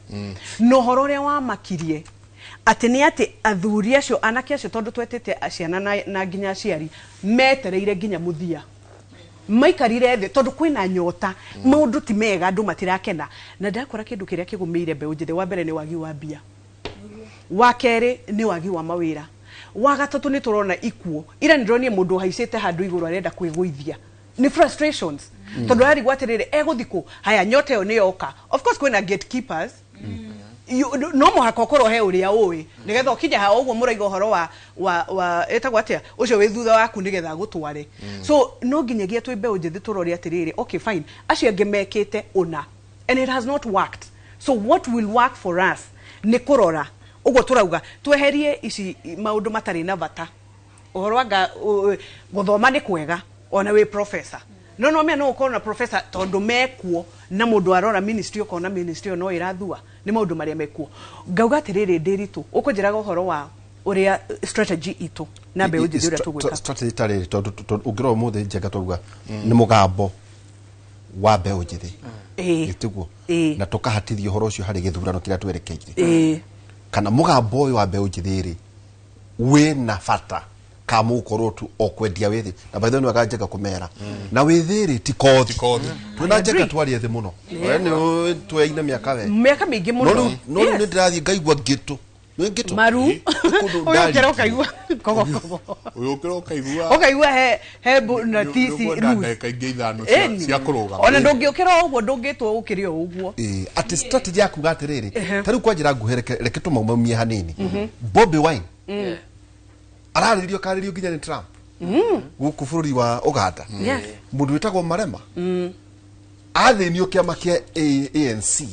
No horo ria wa makirie ati ni ati athuri acio anake acio tondu twetete aciana na nginya aciari metereire nginya muthia. Maikarire the tondu kwina nyota maundu ti mega andu matirakena na ndakora kindu kiria kigumeire mbeũ njĩthĩ wa mbere ni wagi wa mbia. Wa keri ni wagi wa mawira. Wa gatatu ni turona ikuo ira ndironie mundu haicite handu iguru arenda kwiguithia ni frustrations tondu ari gwatirire eguthiku haya nyote yo niyoka. Of course kwina gatekeepers no muhaka ukorwo he uria uwi nigetha ukija ha uguo muraigo horo wa etagwa atia ucio wi thutha waku nigetha gutware. So no nginyagia twi mbeũ njĩthĩ turori atiriri okay fine acio ange mekite una and it has not worked. So what will work for us ni kurora ugo turauga tweherie ici maundu matari na bata. Uhoro anga guthoma ni kwega ona we professor. No me no ukorwo na professor tondu mekuo na mundu arora ministry ukona ministry no irathua ni maundu maria mekuo. Ngauga atiriri ndiritu ukunjiraga uhoro wa uria strategy itu na mbeũ njĩthĩ uria tugwika. Strategy tari tondu ungirwo muthe Njenga turuga ni mugambo wa mbeũ njĩthĩ. Gituguo na tukahatithio horo ucio hari githurano kiria twerekeire. Kana mugambo uyu wa mbeũ njĩthĩ ri we na bata kama ukorwo tu okwendia withi na by the way wagajenga kumera na withiri ti kothi twina Njenga twari ethi muno we tweina miaka mingi muno no ni ndirathie ngaigwa gitu maru uyu kero kaigwa kogo uyu kero kaigwa okaigwa he na tisi rules kaingi ithano cia kuruga ona ndungiukira uguo ndungitwo ukirio uguo ati strategy yaku gatiriri tari kwanjira nguhereke reke tumamamie hanini Bobi Wine araririo karirio nginya ni Trump guku bururi wa Uganda mundu witagwo Marema athinio kiama kia ANC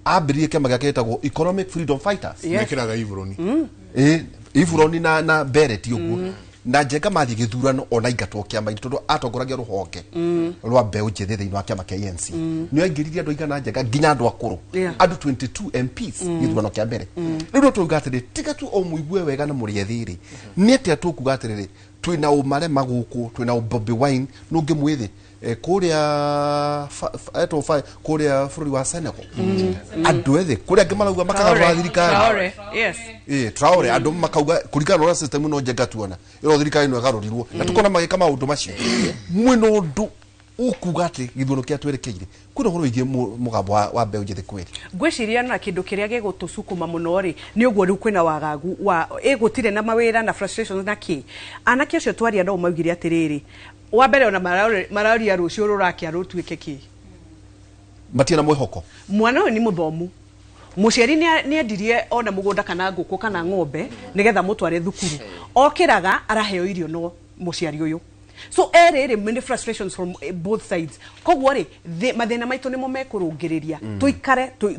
abirie kiama gake getagwo Economic Freedom Fighters nekiraga Ivoroni Ivoroni na Beret uguo na Njenga mathi githurano ona ingatwo kiama tondu atongoragia ruhonge rwa mbeũ njĩthĩ thiini wa kiama kia ANC ni aingiririe andu igana Njenga nginya andu akuru andu 22 MPs githurano kia mbere riu tuuga atiri tiga tu o muigue wega na muri ethiri ni atia tukuga atiri twina Marema guku twina Bobi Wine no ngimwithi kuria kuria bururi wa Senegal andu ethi kuria ngimarauga makagarura thirikari Traore andu makauga kurigana na system no Njenga tuona iro thirikari no garurirwo na tukona magika maundu macio mwino undu ukuga ati githuno kia twerekeire kuno horo igie mugambo wa mbeũ njĩthĩ kweri ngwiciria na kindu kiria gigutucukuma muno ri ni uguo riu kwina wagagu wa gutire na mawira na frustrations na ki anake acio twaria ndo maugire atiriri wa mbere ona mararia rucio rurakia rutuike ki matina mwihoko mwana uyu ni muthomu muciari ni endirie ona mugunda kana nguku kana ng'ombe nigetha mutware thukuru okiraga araheo irio no muciari uyu. So many frustrations from both sides. Koguo ri mathina maitu nimo mekurungiriria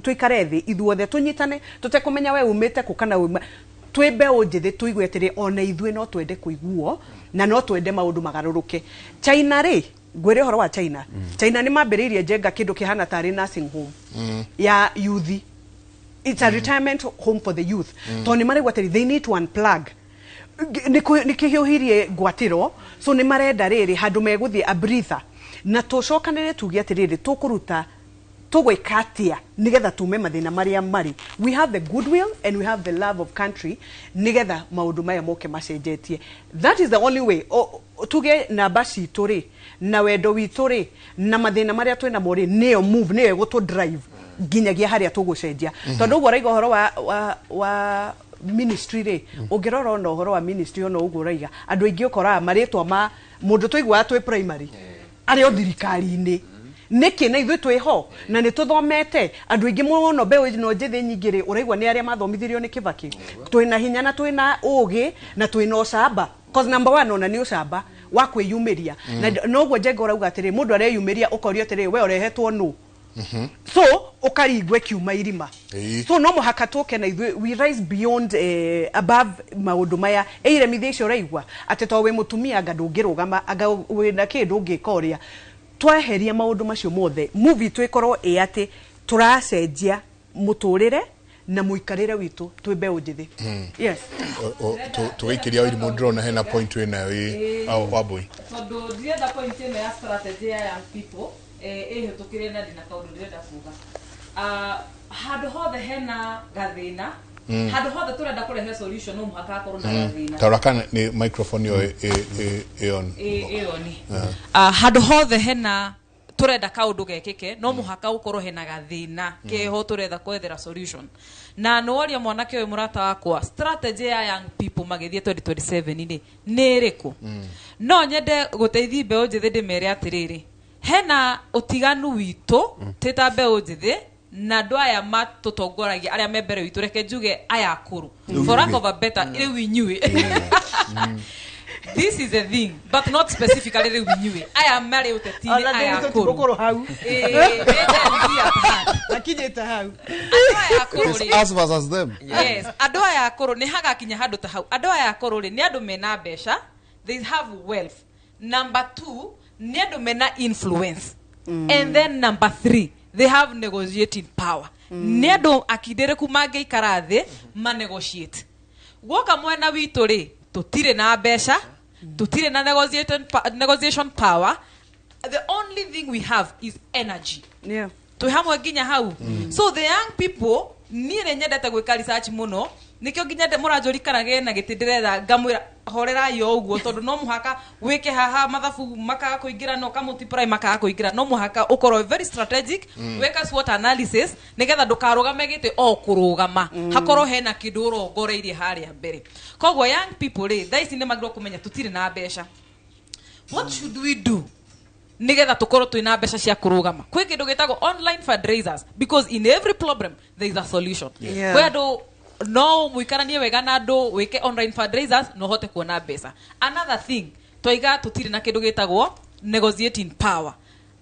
tuikare thi ithuothe tunyitane tutekumenya we umite ku kana twi mbeũ njĩthĩ tuigue atiri ona ithuĩ no twende kuiguo na no twende maundu magaruruke. China ri ngwire horo wa China China ni mambiririe Njenga kindu kihana tari nursing home ya youth. It's a retirement home for the youth. Toni mari gwatiri they need to unplug nikihiuhirie gwatiro so ni marenda riri handu meguthie a breather na tucokanire tugia atiriri tukuruta tugwika atia nigetha tume mathina maria mari. We have the goodwill and we have the love of country nigetha maundu maya moke macenjetie. That is the only way. Tuge na basi tori na wendo witori na mathina maria twina mori neo move neo go to drive ginyagia haria tugucenjia. Tondu ugo raiga horo wa ministry re ungirora no horo wa ministry ono ugo raiga andu aingi ukora maritwa ma mundu tuigwa twi primary ari o thirikari-ini niki na ithuĩ twĩho na nĩ tũthomete andũ aingĩ mũno mbeũ no njĩthĩ nyingĩ ũraigua nĩ arĩa mathomithirio nĩ Kĩbakĩ twĩna hinya na twĩna ũgĩ na twĩna ũcamba cause number 1 ona nĩ ũcamba wa kwĩyumĩria na noguo Njenga ũrauga atĩrĩ mũndũ areyumĩria ũkorio atĩrĩ we ũrehetwo nũ so ukaringwe kiuma irima so no muhaka tũke na ithuĩ we rise beyond above maũndũ maya eiremithia icio ũraigua atĩ to we mũtumia anga ndũngĩrũgama anga wĩna kĩndũ ũngĩkoria tweheria maundu macio mothe movie twikorwo ati turacenjia muturire na muikarire witu twi mbeũ njithi. Yes tuikiria iri mundu na hena point we nayo wabui tondu ndienda point ino ya strategy ya young people hitukire na ndina kaundu ndirenda kuga handu hothe hena gathina handu hothe turenda kurehe solution no muhaka akorwo na gathina tarakana ni microphone yo on handu hothe hena turenda kaundu gekeke no muhaka ukorwo hena gathina keho turetha kwethera solution na noria mwanake we murata wakwa strategy ya young people magithie 2027 ni iriku no nyende guteithia mbeũ njithi ndimere atiriri hena utiganu witu tita mbeũ njithi na ndo aya matutongoragia aria membere witu reke njuge aya akuru for lack of a better ile winyue this is a thing but not specifically ile winyue aya mari utetini aya akuru hau akinyete hau aya akuru as versus them. Yes ando aya akuru ni haga kinya handu ta hau ando aya akuru ni andu mena besha they have wealth. Number 2 ni andu mena influence and then number 3 they have negotiating power. Ni andu akidere kumange ikarathi ma negotiate woka mwena witu ri tutire na besha tutire na negotiation power. The only thing we have is energy. Yeah to hamwe ginya hau so the young people ni nyendete gwika research muno nikio ginya muranjurikanage na gitidiretha ngamwira horera yo uguo tondu no muhaka wike haha mathabu makaga kuingira no ka multiply makaga kuingira no muhaka ukorwo very strategic weka SWOT analysis nigetha ndukarugame gite o kurugama hakorwo hena kindu urongoreirie haria mbere kogwo young people ri thaisi ni magiro kumenya tutire na besha. What should we do nigetha tukorwo twina besha cia kurugama kwi kindu gitagwo online fundraisers because in every problem there is a solution. Kwi andu no muikaranie wega na andu wike online fundraisers no hote kuona besa. Another thing toiga tutire na kindu gitagwo negotiating power.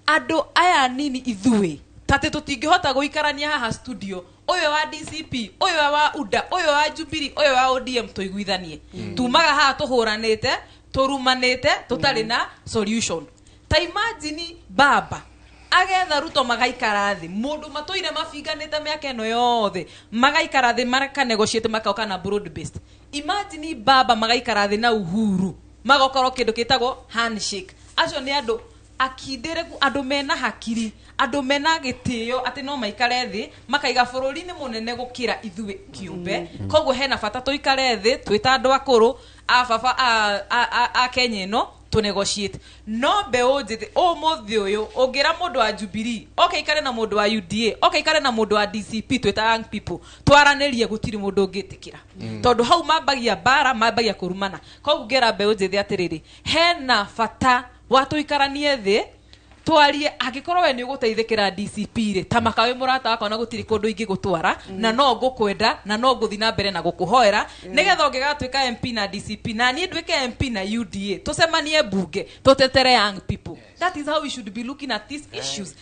Andu aya nini ithui tate tutingihota guikarania haha studio oyo wa DCP oyo wa UDA oyo wa Jubilee oyo wa ODM toiguithanie tumaga haha tuhuranite turumanite tutari na solution. Ta imagine baba agetha Ruto magaikara thi mundu matoire mafinganite miaka eno yothe magaikara thi maraka negotiate makoka na broad based. Imagine baba magaikara thi na Uhuru magokoro kindu kitagwo handshake. Acio ni andu akindere andu mena hakiri andu mena gitio ati no maikare thi makaiga bururi ni munene gukira ithuĩ kiumbe kogwo hena bata tuikare thi twita andu akuru a baba a Kenya no to negotiate no mbeũ njithi umuthi uyu ungira mundu wa Jubilee okay ikare na mundu wa UDA okay ikare na mundu wa DCP twita young people twaranirie gutiri mundu ungitikira tondu hau mambagia bara mambagia kurumana kogwo ngera mbeũ njithi atiriri hena bata watu ikaranie thi twarie agikorwo we ni uguteithikira DCP ri ta makawe murata wako na gutiri kundu ingi gutwara na no ngukwenda na no nguthi na mbere na gukuhoera nigetha ungigatwika MP na DCP na ni ndwike MP na UDA tusemanie bunge tutetere young people. That is how we should be looking at these issues.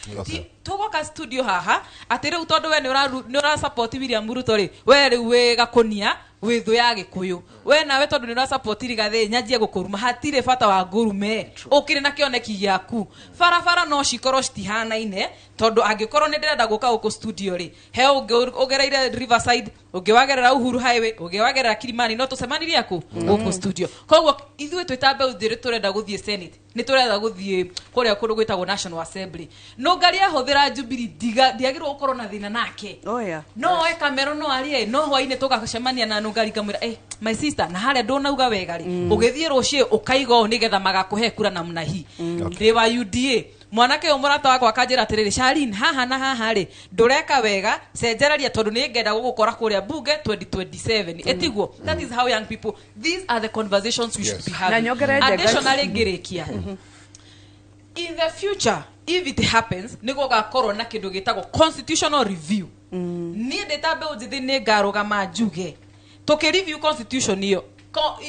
Tugoka studio haha atire utondu we ni ura support William Ruto ri we ri we gakonia we thu ya Gikuyu we nawe tondu ni support Rigathi nyajie gukuruma hatire bata wa ngurume ukire na kioneki giaku farafara no cikoro citihanaine tondu angikorwo ni ndirenda guka guku studio ri he ugereire Riverside ungiwagerera Uhuru Highway ungiwagerera Kilimani no tucemanirie aku guku studio koguo ithuĩ twĩtambe uthire turenda guthie Senate ni turenda guthie kuria kundu gwitagwo National Assembly no ngari ahũthĩra Jubilee ndiagirwo gukorwo na thina nake no kamero no arie no hwaine tugacemania na ngari kamwira my sister na haria ndonauga wega ri ugithie rucie ukaiga o nigetha magakuhe kura na mnahi ndi wa UDA mwanake umurata wakwa akanjira atiriri Shalin haha na haha ri ndureka wega cenjeraria tondu ni ngenda gugukora kuria bunge 2027 etiguo that is how young people these are the conversations we should be having additionally ngirikia in the future if it happens nigo gakorwo na kindu gitagwo constitutional review ni ndetabe ujithi ni ngarugama njuge review constitution iyo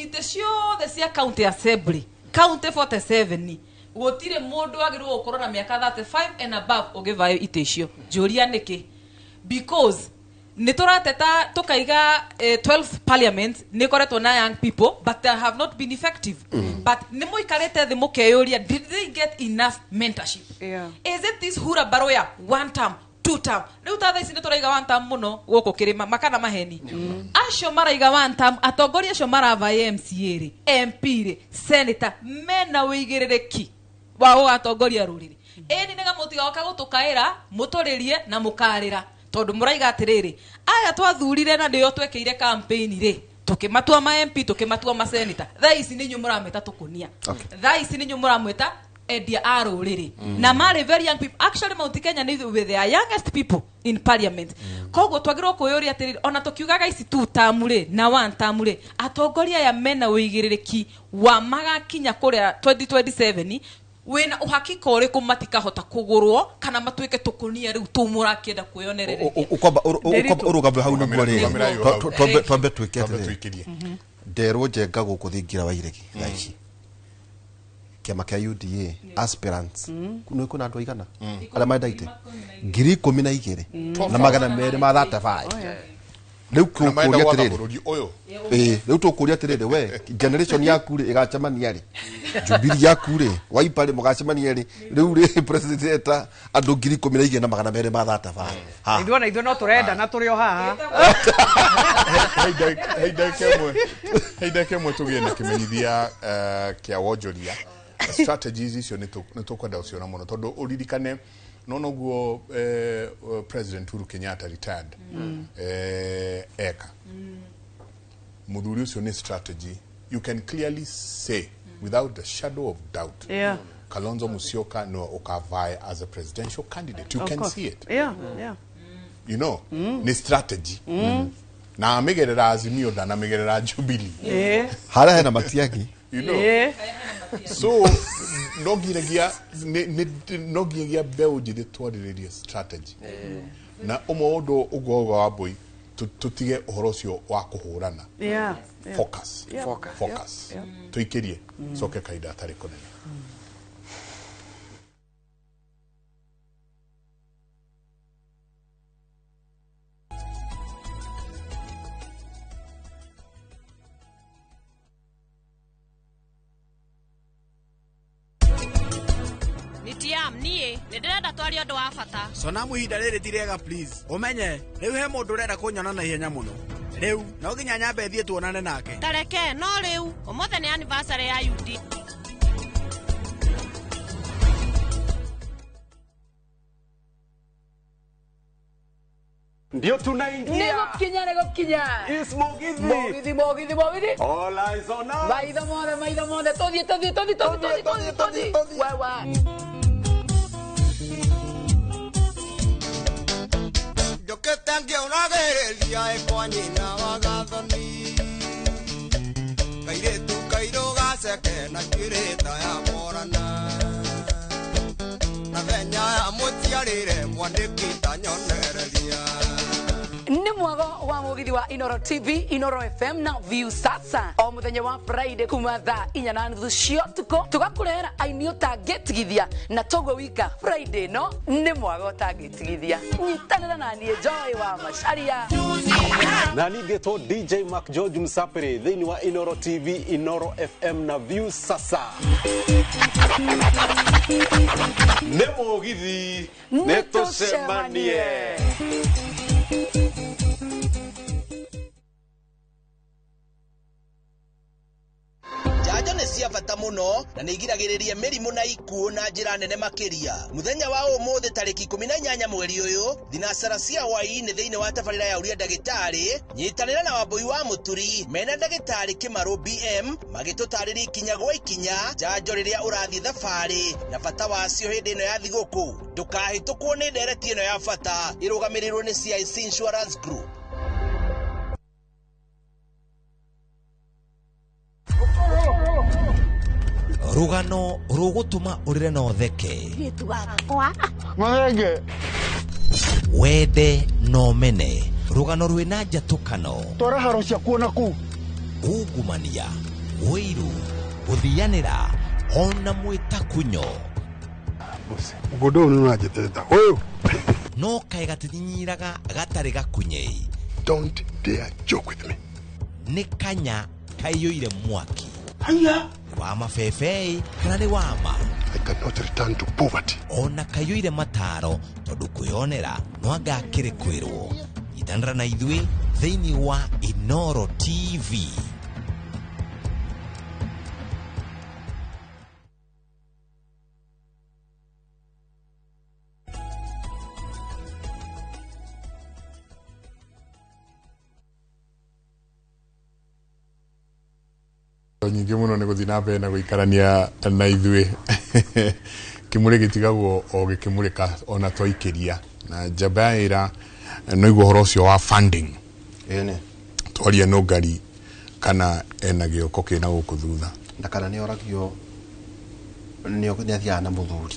itesio the cia county assembly county 47 gutire mundu agirwo gukorwo na miaka 35 and above ugivayo itesio juria niki because niturateta tukaiga 12 parliament nikoretwo na young people but they have not been effective but nimuikarete thi mukeyuria did they get enough mentorship is it this hura baroya one term two term riu tatha ici nituraiga one term muno guku kirima makana maheni acio maraiga one term atongoria acio maravaya MCA ri MP ri senator mena wigiririki wa ugatongoria ruriri eni nega mutiga gutukaira muturirie na mukarira tondu muraiga atiriri aya twathurire na ndio twekeire campaign ri tukimatua ma MP tukimatua ma senator tha ici ni nyumura meta tukunia tha ici ni nyumura mweta edia aruriri na mari very young people actually Mount Kenya ni with the youngest people in parliament koguo twagirwo kuyuri atiriri ona tukiugaga ici tu tamure na one tamure atongoria ya mena wigiririki wa magakinya kuria 2027 wena uhakika uriku matikahota kugurwo kana matuike tukunia riu tumura kienda kuyonereria ukwamba urugambe hau ni gwari twambe twiketie nderwo njenga guku thingira wa iregi thaici kiama kia UDA aspirants kuno kuna andu aigana ala maendaite 12,000 na magana mere ma 35 riu kuria tiriri riu tukuria tiriri we generation yaku ri igacemania ri Jubilee yaku ri Wiper ri mugacemania ri riu ri president andu 12,000 na magana mere ma 35 ithuo no turenda na turio haha heida kemwe tugie na kimenyithia kia wonjoria strategies icio nitukwenda uciona muno tondu uririkane nono guo President Uhuru Kenyatta retired eka muthuri ucio ni strategy you can clearly say without a shadow of doubt Kalonzo Musyoka no ukavae as a presidential candidate you can see it you know ni strategy na amegerera Azimio na amegerera Jubilee hara hena matiaki you know so no giregia beu jide twariria strategy na omodo ugogo wa boy tutige uhoro ucio wa kuhurana focus tuikirie soke kaida atari konene nie ndirenda twari undu wa bata sona muhinda riri tirega please umenye riu he mundu urenda kunyona na ihenya muno riu no nginya nyambe thie tuonane nake tareke no riu umothe ni anniversary ya UD ndio tunaingia nego kinya Ismugithi all eyes on us maitho mothe todhi wawa Joketangio nagereria ekwanyina wagathoni Kairetu kairoga seke na kireta ya morana Na venya ya mutiarire mwandiki tanyonereria ni mwago wa mugithi wa Inoro TV, Inoro FM na View sasa. O muthenya wa Friday kuma thaa 4:30 cia tuko tugakurehera aini utangitigithia na togo wika Friday no ni mwago utangitigithia. Nyitanira na nie Joy wa Macharia. Na nigeto DJ Mark George Msapere thini wa Inoro TV, Inoro FM na View sasa. Nemo githi neto semanie. Jajo nĩ cia bata mũno na nĩ igiragĩrĩria mĩrimũ na ikuũ na njĩra nene makĩria. Mũthenya wa ũmũthĩ tarĩki 18 mweri ũyũ, thinacara cia hwaĩ-inĩ thĩinĩ wa tabarĩra ya Uria Ndagĩtarĩ, nyitanĩra na Wambui wa Mũturi mena Ndagĩtarĩ Kĩmarũ BM magĩtũtarĩria ikinya gwa ikinya njanjo rĩrĩa ũrathiĩ thabarĩ na bata wacio hĩndĩ ĩno ya thigũkũ. Ndũkahĩtũkwo nĩ ndereti ĩno ya bata ĩrũgamĩrĩirwo nĩ CIC Insurance Group. Rugano rugutuma urire na utheke Magenge wende no mene rugano rwina njatukano tora haro cia kuona ku ungumania wiru guthianira ona mwitakunyo godo no najeteta oyo no kai gatinyiraga gatari gakunye. Don't dare joke with me. Ni kanya kayoire mwaki haya wa mafefei kana ni wama. I cannot return to poverty. Ona kayoire mataro tondu kwionera no agakire kwirwo itanra na ithui thini wa Inoro TV. Nyingi muno ni guthina mbere na guikarania na ithui kimure gitigagwo o gikimurika ona twaikeria na jabaira no igwo horo cio wa funding ene twaria no ngari kana ena gioko kina guku thutha na kana ni oragio ni athia na muthuri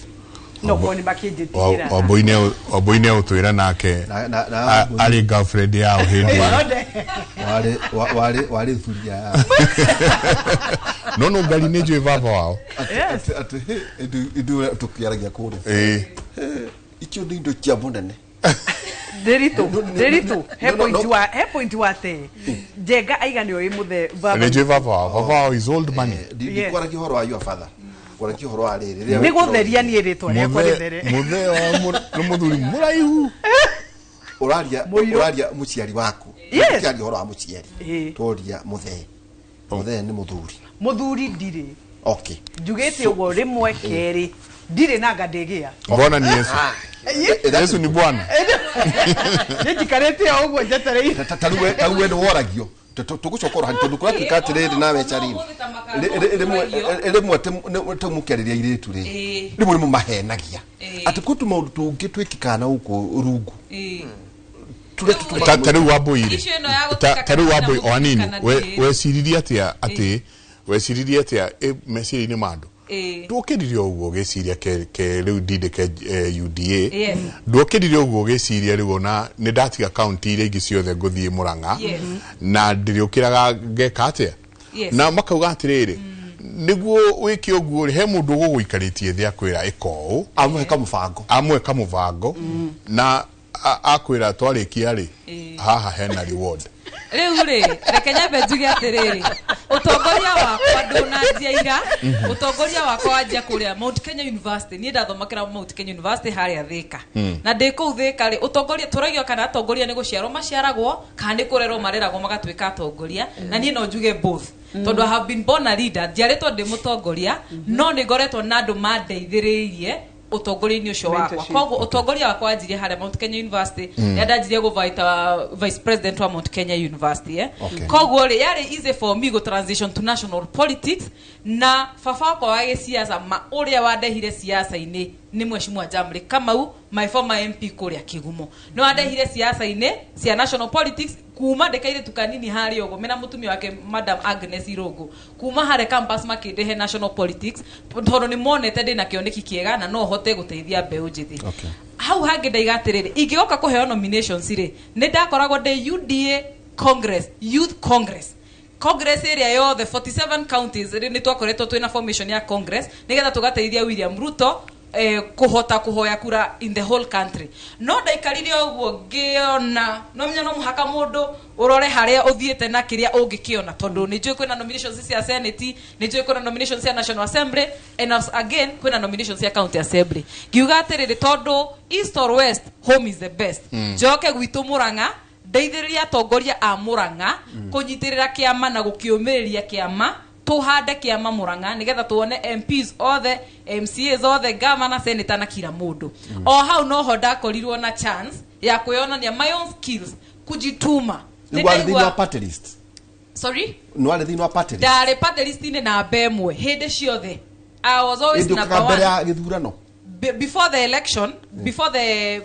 no koni bakijitira Wambui utwira nake ari girlfriend yao hindi wale thuria no ngari ni jwe baba wao ati idu tukiaragia kure icho ni ndo kia munene derito he point wa te jega aigani oi muthe baba ni jwe baba wao is old money kwara kihoro wa your father kwara kihoro wa riri ni gutheria ni ritwa ria kwa rithere muthe wa muthuri muraihu uraria muciari waku muciari horo wa muciari toria muthe ni muthuri ndiri okay njugite ugo rimwe keri ndiri na ngadegia mbona ni Yesu Yesu ni Bwana nijikarete ugo njeterei taruwe ndo woragio tugucokora tondu kura twikatiriri nawe charini rimwe temukeriria iritu ri rimwe mu mahenagia ati kutu maundu tungi twikikana uko rungu tariu Wambui onini weciririe atia weciririe atia meciri ni mandu ndukiririe uguo giciria ke riu ndinde ke UDA ndukiririe uguo giciria riu na ni ndatiga county ire ingi ciothe nguthie Murang'a na ndiriukiraga ngeka atia na makauga atiriri niguo wiki uguo he mundu guguikaritie thia kwira iko amweka mubango na akwira twarikia ri haha hena reward riu ri rekenya benjuge atiriri utongoria wakwa ndunanjia ira utongoria wakwa wajia kuria Mount Kenya University ni ndathomakira Mount Kenya University haria Thika na ndiko Thika ri utongoria turagio kana atongoria ni guciarwo maciaragwo kana ni kurerwo mareragwo magatwika atongoria na ni no njuge both tondu I have been born a leader ndiaretwo ndi mutongoria no ni ngoretwo na andu mandeithiriirie utongoria-ini ucio wakwa koguo utongoria wakwa wanjirie haria Mount Kenya University ndanjirie guvaita vice president wa Mount Kenya University koguo ri yari easy for me go transition to national politics na baba wakwa wa giciaca uria wandehire siasa-ini ni Mheshimiwa Jamri Kamau my former MP kuria Kigumo no andehire siasa-ine cia national politics kuma ndekaire tukanini hari ogo mena mutumia wake Madam Agnes Irogo kuma hare campus makindehe national politics tondu ni monete ndina kioneki kiega na no hote guteithia mbeu njithi hau hangi ndaigatiriri ingigoka kuheo nominations ri ni ndakoragwo ndi UDA Congress Youth Congress area yothe 47 counties ni twakoretwo twina formation ya Congress nigetha tugateithia William Ruto kuhota kuhoya kura in the whole country no ndaikarire ogwo ngiona no menya no muhaka mundu urore haria uthiete na kiria ungikiona tondu ni njui kwina nominations cia Senate ni njui kwina nominations cia National Assembly and again kwina nominations cia County Assembly giuga atiriri tondu East or West home is the best njoke gwitu Murang'a ndeithiriria atongoria a Murang'a kunyitirira kiama na gukiumiriria kiama tuhande kiama Murang'a nigetha tuone MPs othe MCAs othe governor senator na kila mundu o hau no ho ndakorirwo na chance ya kuyonania my own skills kujituma ndigwa party list sorry no ale thino party list dare party list ni na bemwe hinde ciothe I was always number one before the election before the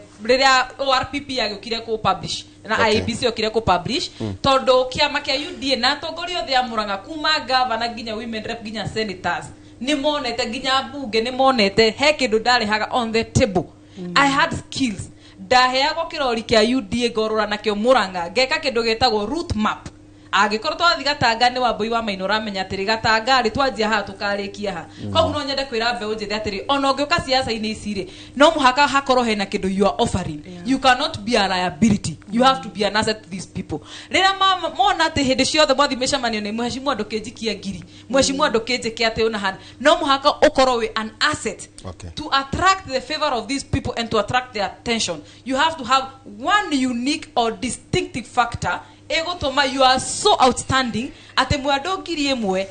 ORPP yagukire ko publish na IBC yokire ko publish tondu kiama kia UDA na tongoria othe ya Murang'a kuma governor ginya women rep ginya senators ni monete ginya bunge ni monete he kindu ndari haga on the table I had skills ndaheago kirori kia UDA gorora na kio Murang'a ngeka kindu getagwo route map agikorwo twathi Gatanga ni Wambui wa Maina uramenya atiri Gatanga ri twanjia ha tukarikia ha koguo no nyende kwira mbeu njithi atiri ona ngioka siasa-ini iciri no muhaka hakorwo hena kindu you are offering you cannot be a liability you have to be an asset to these people rira mona ati hindi ciothe mwathi micemanio ni mheshimiwa ndukinjikia ngiri mheshimiwa ndukinjikia ati una hand no muhaka ukorwo we an asset to attract the favor of these people and to attract their attention you have to have one unique or distinctive factor egotoma you are so outstanding ate mwado ngiri emwe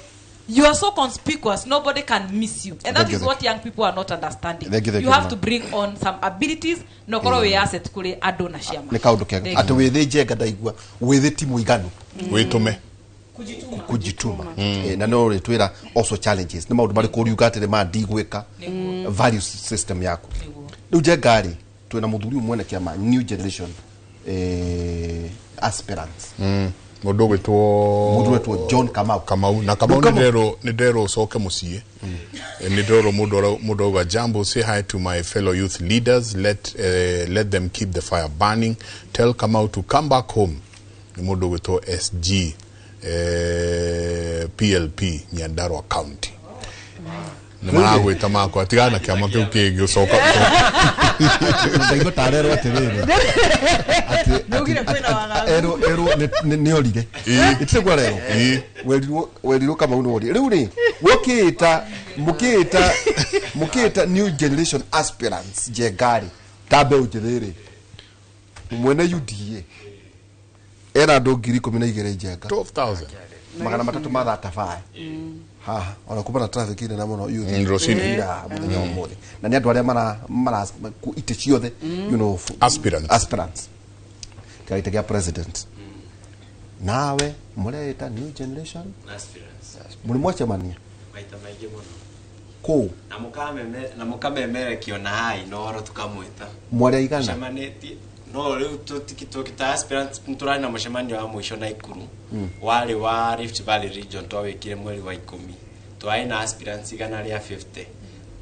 you are so conspicuous nobody can miss you and that is what young people are not understanding you have to bring on some abilities no korwo we asset kuri ando na ciama ni kaundu kega ate withi njenga ndaigua withi timu iganu witume kujituma na no retwira also challenges ni maundu bari kuriuga ate ma ndigwika value system yako riu njengari twina muthuri umwe kiama new generation aspirants mundu gwitwo John Kamau na Kamau ni ndero soke mucie ni ndero mundu wa jambo say hi to my fellow youth leaders let them keep the fire burning tell Kamau to come back home ni mundu gwitwo SG PLP Nyandarua County ni maragwita makwa tigana kiama kiu kingi ucoka ndaigo tarero atiriri ndugire kwina waga ni orire itigwa rero weriro kama uno orire riu ri mukita new generation aspirants jengari tabe ujiriri mwene UDA era ndogiri 12 jenga 12,000 magana matatu ma that fire ha ona kubana traffic ine na muno youth Rosini muthenya umuthi na ni andu aria mara ite ciothe you know aspirants kaita kia president nawe mureta new generation aspirants muri mwacha mania maita maige muno ko na mukame kiona hai no tukamwita mware igana shamaneti no riu tukita aspirants turani na mushemanio wa mwisho na Ikuru wale wa Rift Valley region twawekire mweri wa 10 twai na aspirants igana ria 50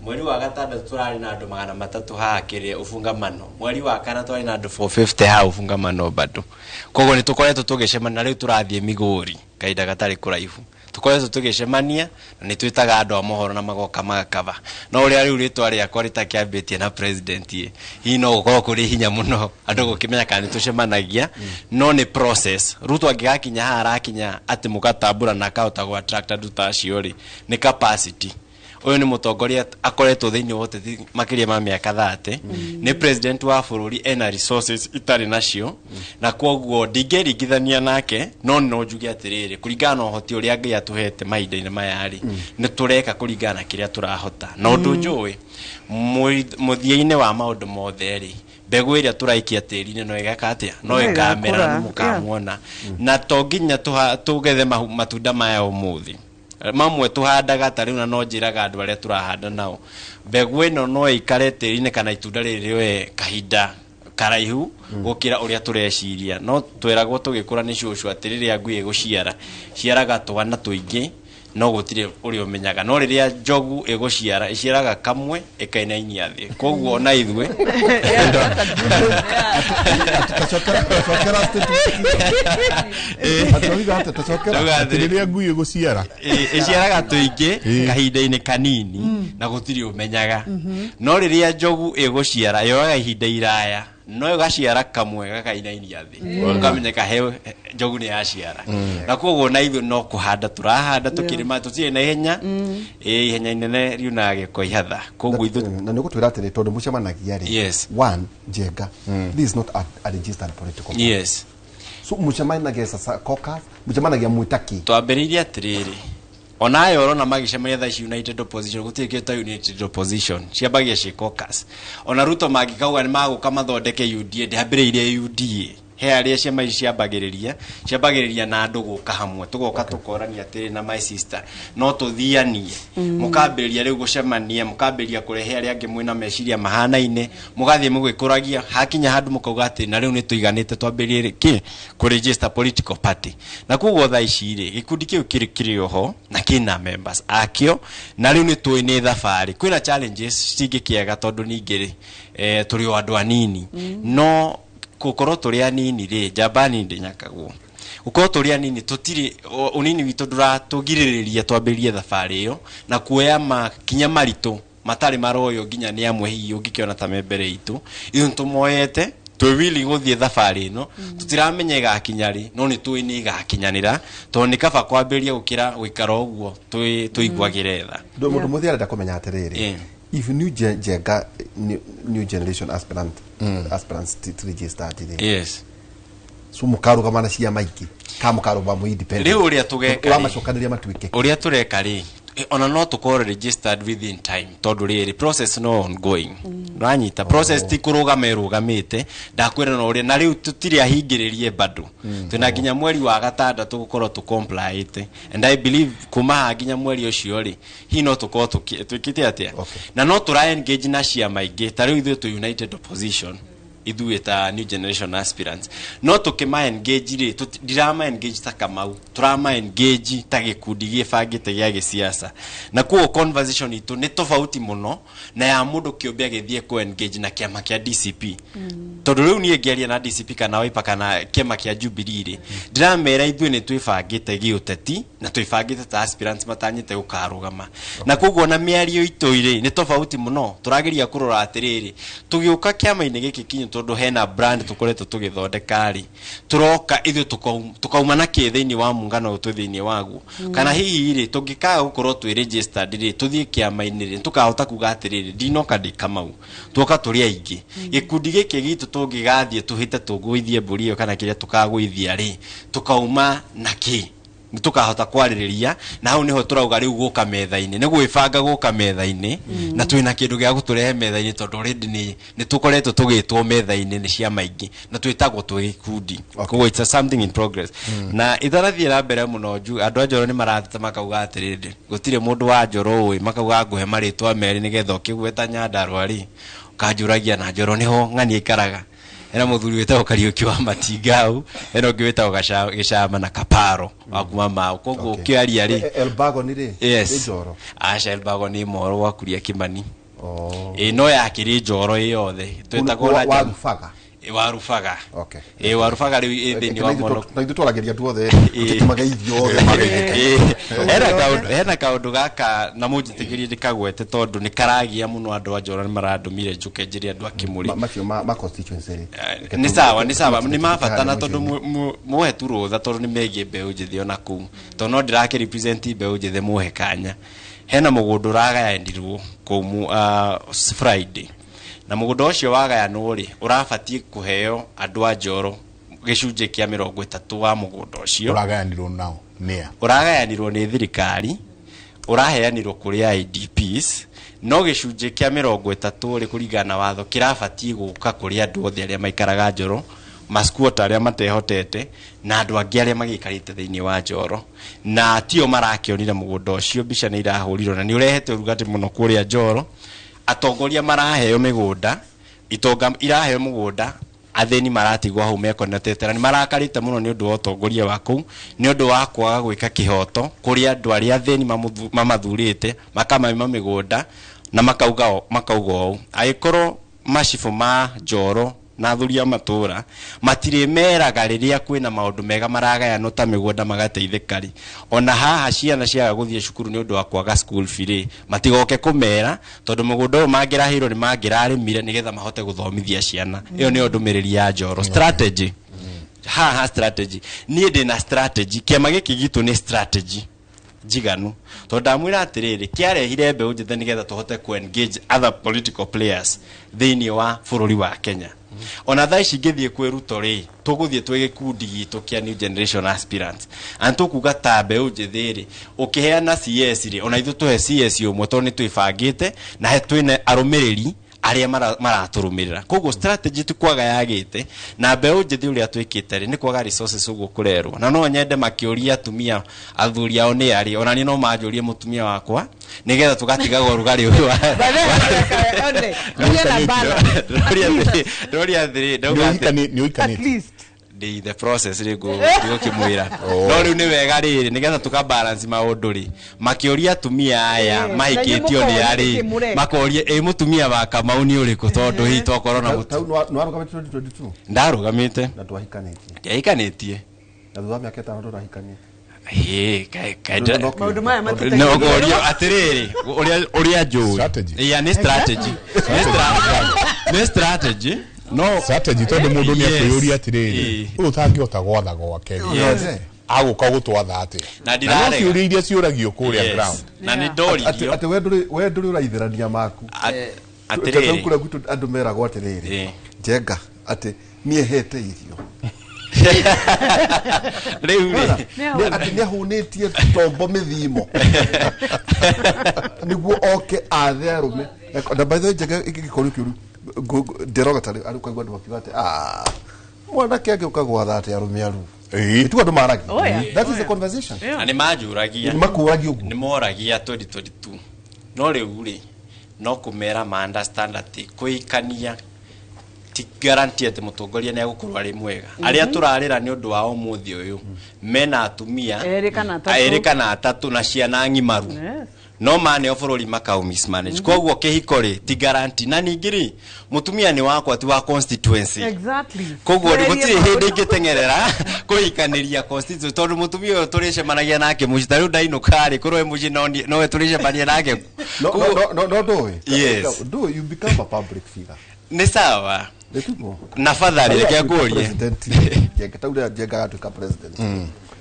mweri wa gatandatu turari na andu 300 ha kiria ufungamano mweri wa kana twai na andu 450 ha ufungamano bado kogo ni tukoretwo tugicemana riu turathie Migori kaida gatari kuraihu tukoretwo tugicemania na ni twitaga andu a mohoro na magoka magakava no uria riu ritwa ria kwa ritakiambitie na president hi no gukorwo kuri hinya muno andu gukimenya kana ni tucemanagia no ni process Ruto agigakinya harakinya ati mugatambura na kauta gwa attract andu ta ciori ni capacity uyu ni mutongoria akoretwo thiini wote makiria ma miaka 30 ni president wa bururi ena resources itari nacio na kwoguo ndingeringithania nake no njuge atiriri kuringana uhoti uria Ngai atuhete mahinda-ini mayari ni tureka kuringana kiria turahota na undu njui muthia-ini wa maundu mothe ri mbegu iria turaikia tiri-ini no igaka atia no ikamera mukamuona na to nginya tugethe matunda maya umuthi mamwe tuhandaga ta riu na no njiraga andu aria turahanda nao mbegu ino no ikare tiri-ini kana itunda riri we kahinda karaihu gukira uria tureciria no tweragwo tugikura ni cucu atiriria ngui iguciara ciaraga twana tuingi no gutire uri umenyaga no riria njogu iguciara iciaraga kamwe ikainainia thi koguo na ithwe riria ngui iguciara iciaraga tuingi kahinda-ini kanini na gutire umenyaga no riria njogu iguciara yoga ihinda iraya no gaciara kamwe gakainainia thi ukamenyeka he njogu ni yaciara na koguo na ithu no kuhanda turahanda tukirima tutire na ihenya ihenya inene riuna giko ihatha koguo ithu na nigutwira atiri tondu mucemanagia ri yes one Njenga this is not a registered political party. Yes so mucemanagia sasa caucus mucemanagia mwitaki twambiriria atiriri ona yo rona magicemania tha United Opposition gutikita United Opposition ciambagia ci caucus ona Ruto magikauga ni maguka mathondeke UDA ndambiriirie UDA he aria ciama ciambagiriria na andu guka hamwe tugoka tukorania atiri na my sister no tuthianie mukambiriria riu gucemania mukambiriria kurehe aria angi mwina meciria mahanaine mugathie mugikuragia hakinya handu mukauga atiri na riu ni tuiganite twambiririe ki ku register political party na kuguo tha ici ri gikundi kiu kiri oho na kina members akio na riu ni tuini thafari kwina challenges cingikiega tondu ningiri turi o andu anini no kukorwo turi anini ri jabani ndinyakagwo ukorwo turi anini tutiri unini witu turatugiririria twambiririe thafari iyo na kuoya makinya maritu matari maroyo nginya ni amwe hiyo ungikiona ta membere itu iyo tumoyete twi willing guthie thafari ino tutiramenya igakinyari no ni twini igakinyanira to ni kaba kwambiria gukira guikara uguo tuiguagire tha ndo mundu muthia arenda kumenya atiriri if Njenga new generation aspirants to register today. Yes. So mukaruga mana cia maiki ka mukaruga mu independent. Leo uria tugeka wa macokaniria matuike. Uria tureka ri ona no tukore registered within time tondu riri process no ongoing. Ranyita process ti kurugamirite ndakwira no uria na riu tutiri ahingiririe bado. Tuna ginya mweri wa gatandatu gukorwo tu comply ite and I believe kuma ginya mweri ucio ri hi no tukorwo tukite atia na no tura engage na cia maingi ta riu ithu tu United Opposition ithuĩ ta new generation aspirants no tukima engage ri dirama engage ta Kamau turama engage ta gikundi gibangite gya gisiasa na kuo conversation itu ni tofauti muno na ya mundu kiumbe agithie ku engage na kiama kia DCP tondu riu ni ngeria na DCP kana Wiper kana kiama kia Jubilee ri diramera ithuĩ ni twibangite giuteti na twibangite ta aspirants matanyite gukarugama na kuguo na miario itu iri ni tofauti muno turageria kurora atiriri tugiuka kiama-ini giki kinyu tondu hena brand tukoretwo tugithondeka ri turoka ithu tukauma na kithiini wa mungano utu thiini wagu kana hihi ri tungikaga gukorwo twi registered ri tuthie kiama-ini ri tukahota kuga atiriri ndinoka ndi Kamau tuoka turi aingi gikundi giki gitu tungigathie tuhite tugwithie mburi kana kiria tukagwithia ri tukauma na ki tukahota kwaririria na hau niho turauga riu guka metha-ini ni gwibanga guka metha-ini na twina kindu gya guturehe metha-ini tondu already ni tukoretwo tugitwo metha-ini ni cia maingi na twitagwo twi kundi koguo it's something in progress na itharathie na mbere muno andu ajoro ni marathita makauga atiriri gutire mundu wa njoro ui makauga nguhe maritwa meri nigetha ukigweta Nyandarua ri ukanjuragia na njoro niho ng'ani ikaraga era muthuri wetagwo Kariuki wa Matingau era ungi wetagwo Gicama na Kaparo wakuma mao koguo kiaria ri Elbago ni ri njoro aca Elbago ni moro wa kuria Kimani no yakiri njoro yothe twetagwo wa Rufaga warufaga warufaga riu thini wa mono na ithu twarageria tuothe tukimaga ithio hena kaundu gaka na munjitigirie ndikagwete tondu ni karagia muno andu ajora ni marandumire njuke njiri andu akimuri macio ma constituency ni sawa ni mabatana tondu muhe tu rutha tondu ni megie mbeu njithi ona kuu tondu no ndirake represent mbeu njithi muhe kanya hena mugundu ragayandirwo kumu Friday na mugundo ucio wagayanwo ri urabatie kuheo andu a njoro gicunje kia 30 wa mugundo ucio uragayanirwo nao nia uragayanirwo ni thirikari uraheanirwo kuri IDPs no gicunje kia 30 ri kuringana watho kirabatie guka kuri andu othe aria maikaraga njoro maskuota aria matehotete na andu angi aria magikarite thiini wa Njoro na tio marakionire mugunda ucio mbica ni irahurirwo na ni urehete urugati muno kuria Njoro atongoria maraheo migunda itonga iraheo mugunda atheni maratigwa hau mekonetete na ni marakarite muno ni undu wa utongoria wa kuu ni undu wa kwaga gwika kihoto kuria andu aria atheni mamathurite makamama migunda na makauga aikorwo macifu ma Njoro na thuria matura matire meraga riria kwina maundu mega maragaya no ta migunda magateithikari ona haha ciana ciaga guthie cukuru ni undu wa kwaga school fee matigoke kumera tondu mugunda mangirahiro ni mangirarimire nigetha mahote guthomithia ciana iyo ni ndumiriri ya Njoro strategy haha strategy ni ndina strategy kiama giki gitu ni strategy jiganu to ndamwira atiriri kiarehire mbeũ njĩthĩ nigetha tuhote ku engage other political players thiini wa bururi wa Kenya ona thaa ici ngithie kwiruto ri tuguthie twigikundi gitu kia new generation aspirants antu kuga ta mbeũ njĩthĩ ri ukiheana CS ri ona ithu tuhe CS umwe to ni twibangite na he twine arumiriri aria maraturumirira koguo strategy tukwaga yagite na mbeũ njĩthĩ uria twikite ri ni kwaga resources uguo kurerwo na no nyende makiuria atumia athuri ao ni ari ona ni no manjurie mutumia wakwa nigetha tugatiga gorugari uyu wa the process rigo kimwira no riu ni wega riri nigetha tuka balance maundu ri makiuria atumia aya mahikitio ni ari makoria mutumia wa Kamau ni uriku tondu hi tokoro na mutu ndarugamite na twahikanĩtie ndiahikanitie na thutha miaka 5 tũrahikanie maundu maya no gorio atiriri uria njui ya ni strategy ni strategy no strategy tondu mundu ni akuyuria atiriri uyu tangihota gwatha gwake aguka gutwatha ati na ndirarega no iria ciuragio kuria ground na ni ndoririo ati we nduri uraithirania maku atiriri kura gutu andu meragwo atiriri njenga ati nie hete irio riu ati ni ahunitie tombo mithimo niguo oke athe arume na by the way njega ikikoru kiuru derogatory aruka igwa ndu kiwate mwana kege ukagwa ati arume aru itu andu maragi that is the conversation ani majuragia ni makuragia ni moragia 2022 no riu ri no kumera ma understand ati kuikania ti guarantee ati mutongoria ni agukorwa ari mwega aria turarira ni undu wa umuthi uyu mena atumia erikana atatu na ciana ngimaru no mane oforori makau mismanage koguo kihikori ti guarantee na ningiri mutumia ni wakwa ti wa constituency exactly koguo gutiri hindi ingitengerera kuikaniria constituency tondu mutumia turicemanagia nake mucita riu ndainukari kurwe muci no we turicemania nake no do yes do you become a public figure ni sawa na fadhali ya kuoria president yekataura jenga atuka president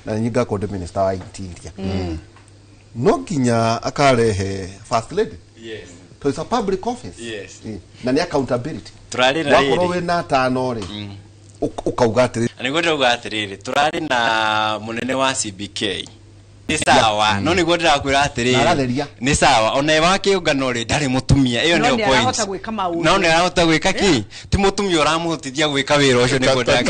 na nyinga ko minister wa interior no kinya akarehe first lady yes so it's a public office yes na ni accountability turari na riri wakoro we na tano ri ukauga atiri ani gote uga atiri turari na munene wa CBK ni sawa no ni gote akwira atiri ni sawa ona wake ugano ri ndari mutumia iyo ni point no ni arahota gwika ki ti mutumia uramutithia gwika wira ucio ni gote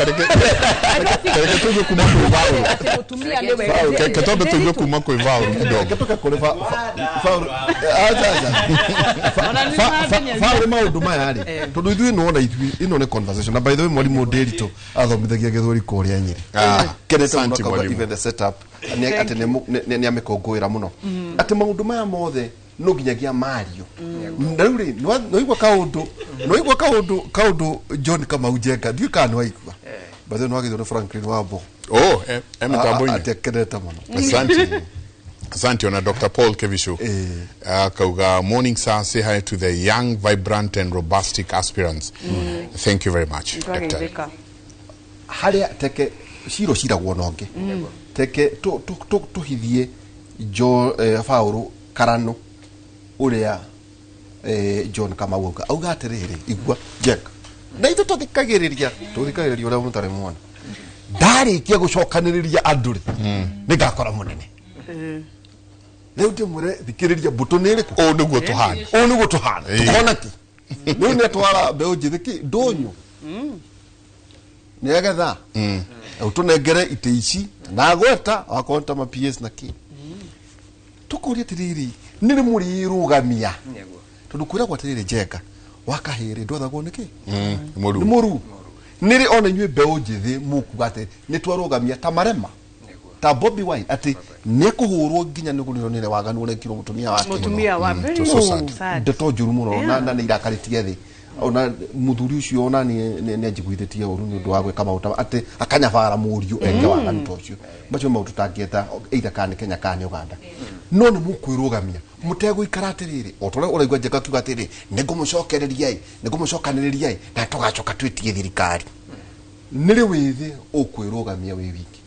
tuge kuma ku vauru mutumia ni wega ketobe tuge kuma ku vauru kidogo ketoka kule vauru vauru maundu maya ri tondu ithui no na ithui ino ni conversation na by the way mwalimu Nderito athomithagia githuri kuria Nyeri kenete muno even the setup ati ni amekongwira muno ati maundu maya mothe no ginyagia Mario na uri no igwa kaundu John Kamau Njenga ndiu kana waigua bathe no agithore Franklin Wambo mitambo-ini ati kenete muno asante na Dr. Paul Kevisho kauga morning sir, say hi to the young, vibrant and robustic aspirants. Thank you very much, Dr. Haria teke shiro shiragwo nonge teke to hithie jo fauru karano uria John Kamau auga atiriri igwa Njenga na ito tuthikagiriria uria mutare mwana ndari kia gucokaniriria anduri nigakora munene leo ndimure thikiriria buto niri o niguo tuhana tukona ki niu ne twara mbeũ njĩthĩ ki ndonyo negetha utunengere ite ici na gweta wakonta ma PS na ki tukuria tiriri niri muri rugamia tondu kwira kwa tiriri jeka wakahiri ndwathagwo niki muru niri ona nywe beo njithi mukugate ni twarugamia ta marema ta Bobby Wine ati ne kuhurwo nginya ni kuniro nire waganu urekirwo mutumia wa very sad ndeto njuru muno na ni irakaritie thi ona muthuri ucio ona ni njiguithitie uru ni ndu wa gwika mauta ati akanyabara muriu enge waganu tocio macio mautu tangieta either kane Kenya kane Uganda no ni mukwirugamia mutego ikaratiriri otore uraigwa njeka kiuga atiri ningumucokereriai ningumucokaniririai na tugacoka twitie thirikari niri withi ukwirugamia wi wiki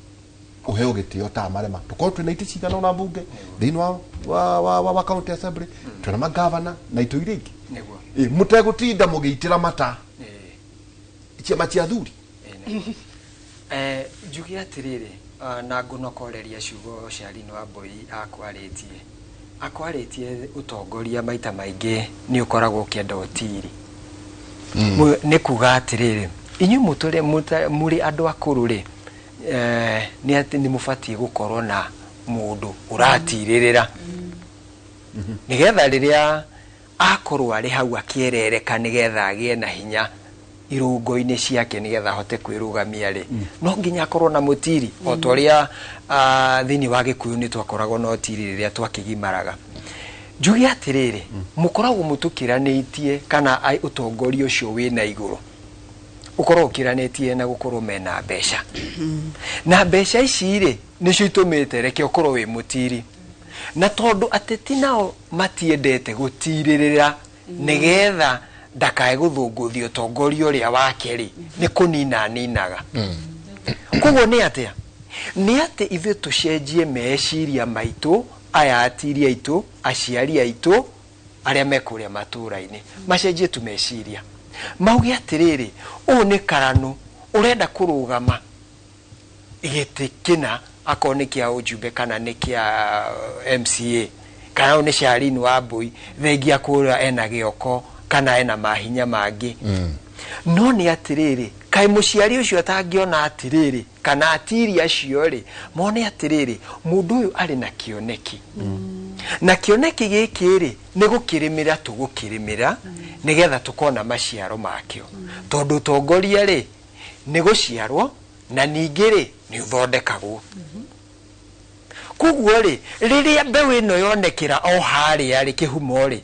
uheo gitio ta marema tukorwo twina iti cigana na bunge thiini wa county assembly twina magavana na ito iriki mutegutinda mugiitira mata ichema cia thuri njugi atiriri na ngunokoreria ciugo Shalini Wambui akwaritie utongoria maita maingi ni ukoragwo ukienda utiri ni kuga atiriri inyu mutore muri andu akuru ri ni ati ni mufatie gukorwo na mundu uratiririra nigetha riria akorwo ari hau akierereka nigetha agie na hinya irungo-ini ciake nigetha hote kwirugamia ri no nginya akorwo na mutiri otoria thiini wa Gikuyu ni twakoragwo no tiri riria twakigimaraga njugi atiriri mukoragwo mutukiranitie kana ai utongoria ucio wina iguru ukorwo ukiranitie na gukorwo mena mbeca na mbeca ici ri nicio itumite reke ukorwo wi mutiri na tondu ateti nao matiendete gutiririra nigetha ndakae guthunguthio tongoria uria wake ri ni kunina ninaga koguo ni atia ni ati ithu tucenjie meciria maitu aya atiria itu aciari aitu aria mekuria matura-ini macenjie tu meciria mauge atiriri u ni karanu urenda kurugama igitikina akoni kia ujumbe kana ni kia MCA kana ni Shalini Wambui thengia kura ena gioko kana ena mahinya mangi no ni atiriri kai muciari ucio atangiona atiriri kana atiri acio ri mone atiriri mundu uyu ari na kioneki na kioneki giki ri ni gukirimira tugukirimira nigetha tukona maciaro makio tondu tongoria ri ni guciarwo na ningi ri ni uthondekagwo koguo ri riria mbeu ino yonekira o haria ri kihumo ri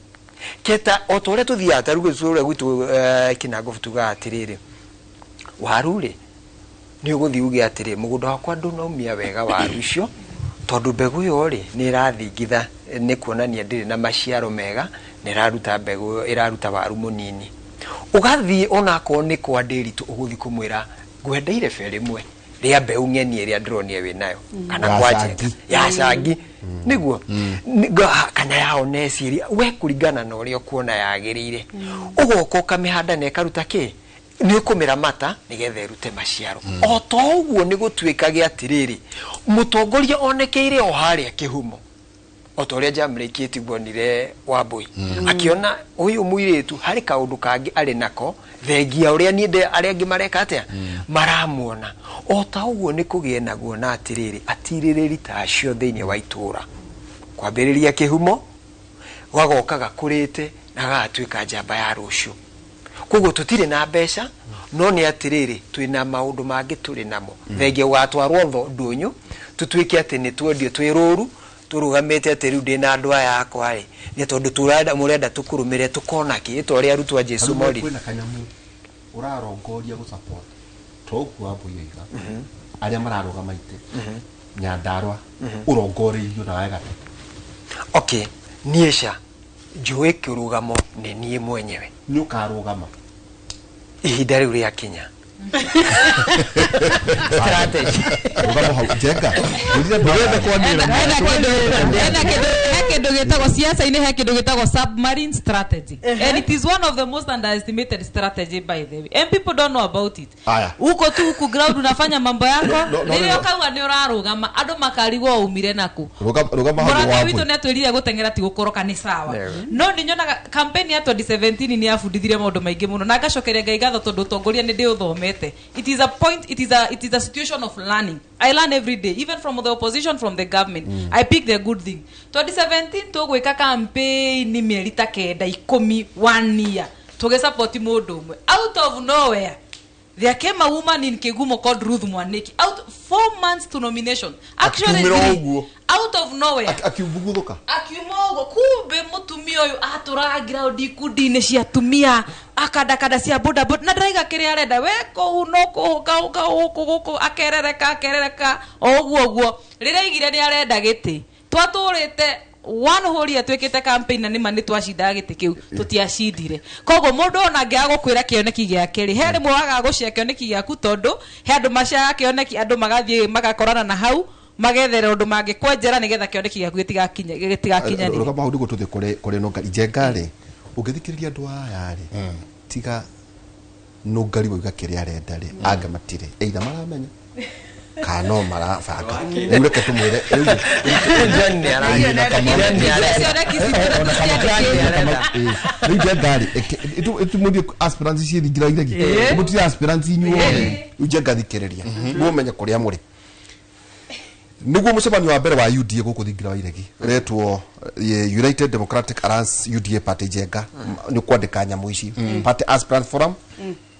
keta otore tuthia taruge sura gwitu kinago tuga atiriri waru ri ni uguthi uge atiri mugunda wakwa ndunaumia wega waru cio tondu mbegu yo ri ni rathingitha ni kuonania ndiri na maciaro mega ni raruta mbegu iraruta waru munini ugathi ona ko ni kwa ndiritu uguthi kumwira ngwendeire fere mwe ria mbeu ng'eni ria ndironie wi nayo kana kwaje ya cangi niguo kana yao neciria we kuringana na uria kuona yagirire ugoko kamihanda ne karuta ki ni kumira mata nigetha irute maciaro o to uguo ni gutwikage atiriri mutongoria onekeire o haria kihumo o to uria jamrikiti bonire Wambui akiona uyu muiritu hari kaundu kangi ari nako thengia uria niende aria angi mareka atia maramuona o ta uguo ni kugie naguo na atiriri atiririri ta acio thiini wa itura kwambiriria kihumo wagokaga kurite na gatwika njamba ya rucio koguo tutire na mbeca no ni atiriri twina maundu mangi turi namo thengia watwarwo ndunyu tutwike ati ni twendio twiruru turugamite ati riu ndina andu aya akwa ri ni tondu turenda murenda tukurumire tukona ki itori arutwa Jesu mori kwina kanyamu urarongoria gu support toku Wambui yiga aria mararugama ite Nyandarua urongoririo na wega okay niesha njui kirugamo ni nie mwenyewe ni ukarugama ihinda riu ria Kenya strategy rugamo hau jenga ndirenda kwanira ena kindu gitagwo siasa-ini he kindu gitagwo submarine strategy and it is one of the most underestimated strategy by the way and people don't know about it. Uko tu huku ground unafanya mambo yako nilio kauga ni urarugama andu makarigwo umire naku rugama hapo witu ni atwirire gutengera ti gukoroka ni sawa no ninyonaga campaign ya 2017 ni afundithirie maundu maingi muno na ngacokeria ngai gatho tondu utongoria ni ndi uthomete. It is a point, it is a situation of learning. I learn every day, even from the opposition, from the government. I pick the good thing. 2017 tugwika campaign ni mieri ta kenda 1 year tuge support mundu umwe out of nowhere. There came a woman in Kegumo called Ruth Mwaniki. Out 4 months to nomination. Actually, out of nowhere. Akiubuguruka. Akiumogo kumbe mutumia uyu aturagira odikudi-ini cia tumia akadakada cia boda boda na draiga kiria arenda we ko unoko guku akerereka oguo riraigire ni arenda giti twaturite one whole year twekete campaign na nima ni twashinda giti kiu tutiashindire kogo mundu ona ngiagukwira kioneki giake ri he rimwe waga gucia kioneki giaku tondu he andu macia kioneki andu magathie magakorana na hau magethere undu mangikwenjera nigetha kioneki giaku gitigakinya ni kama hundu gututhi kuri no ngari jengari ugithikiriria andu aya ri tiga no ngari wiga kiria arenda ri anga matire either maramenya kano marafaka ureke tumwire njani aranyina kama ngari itu mudi aspirants cie thigira iregi muti aspirants inyuo uje gathikiriria mumenya kuria muri niguo mucemani wa mbere wa UDA guku thingira wa iregi retwo United Democratic Alliance UDA party jenga ni kwandika nyamu ici party aspirant forum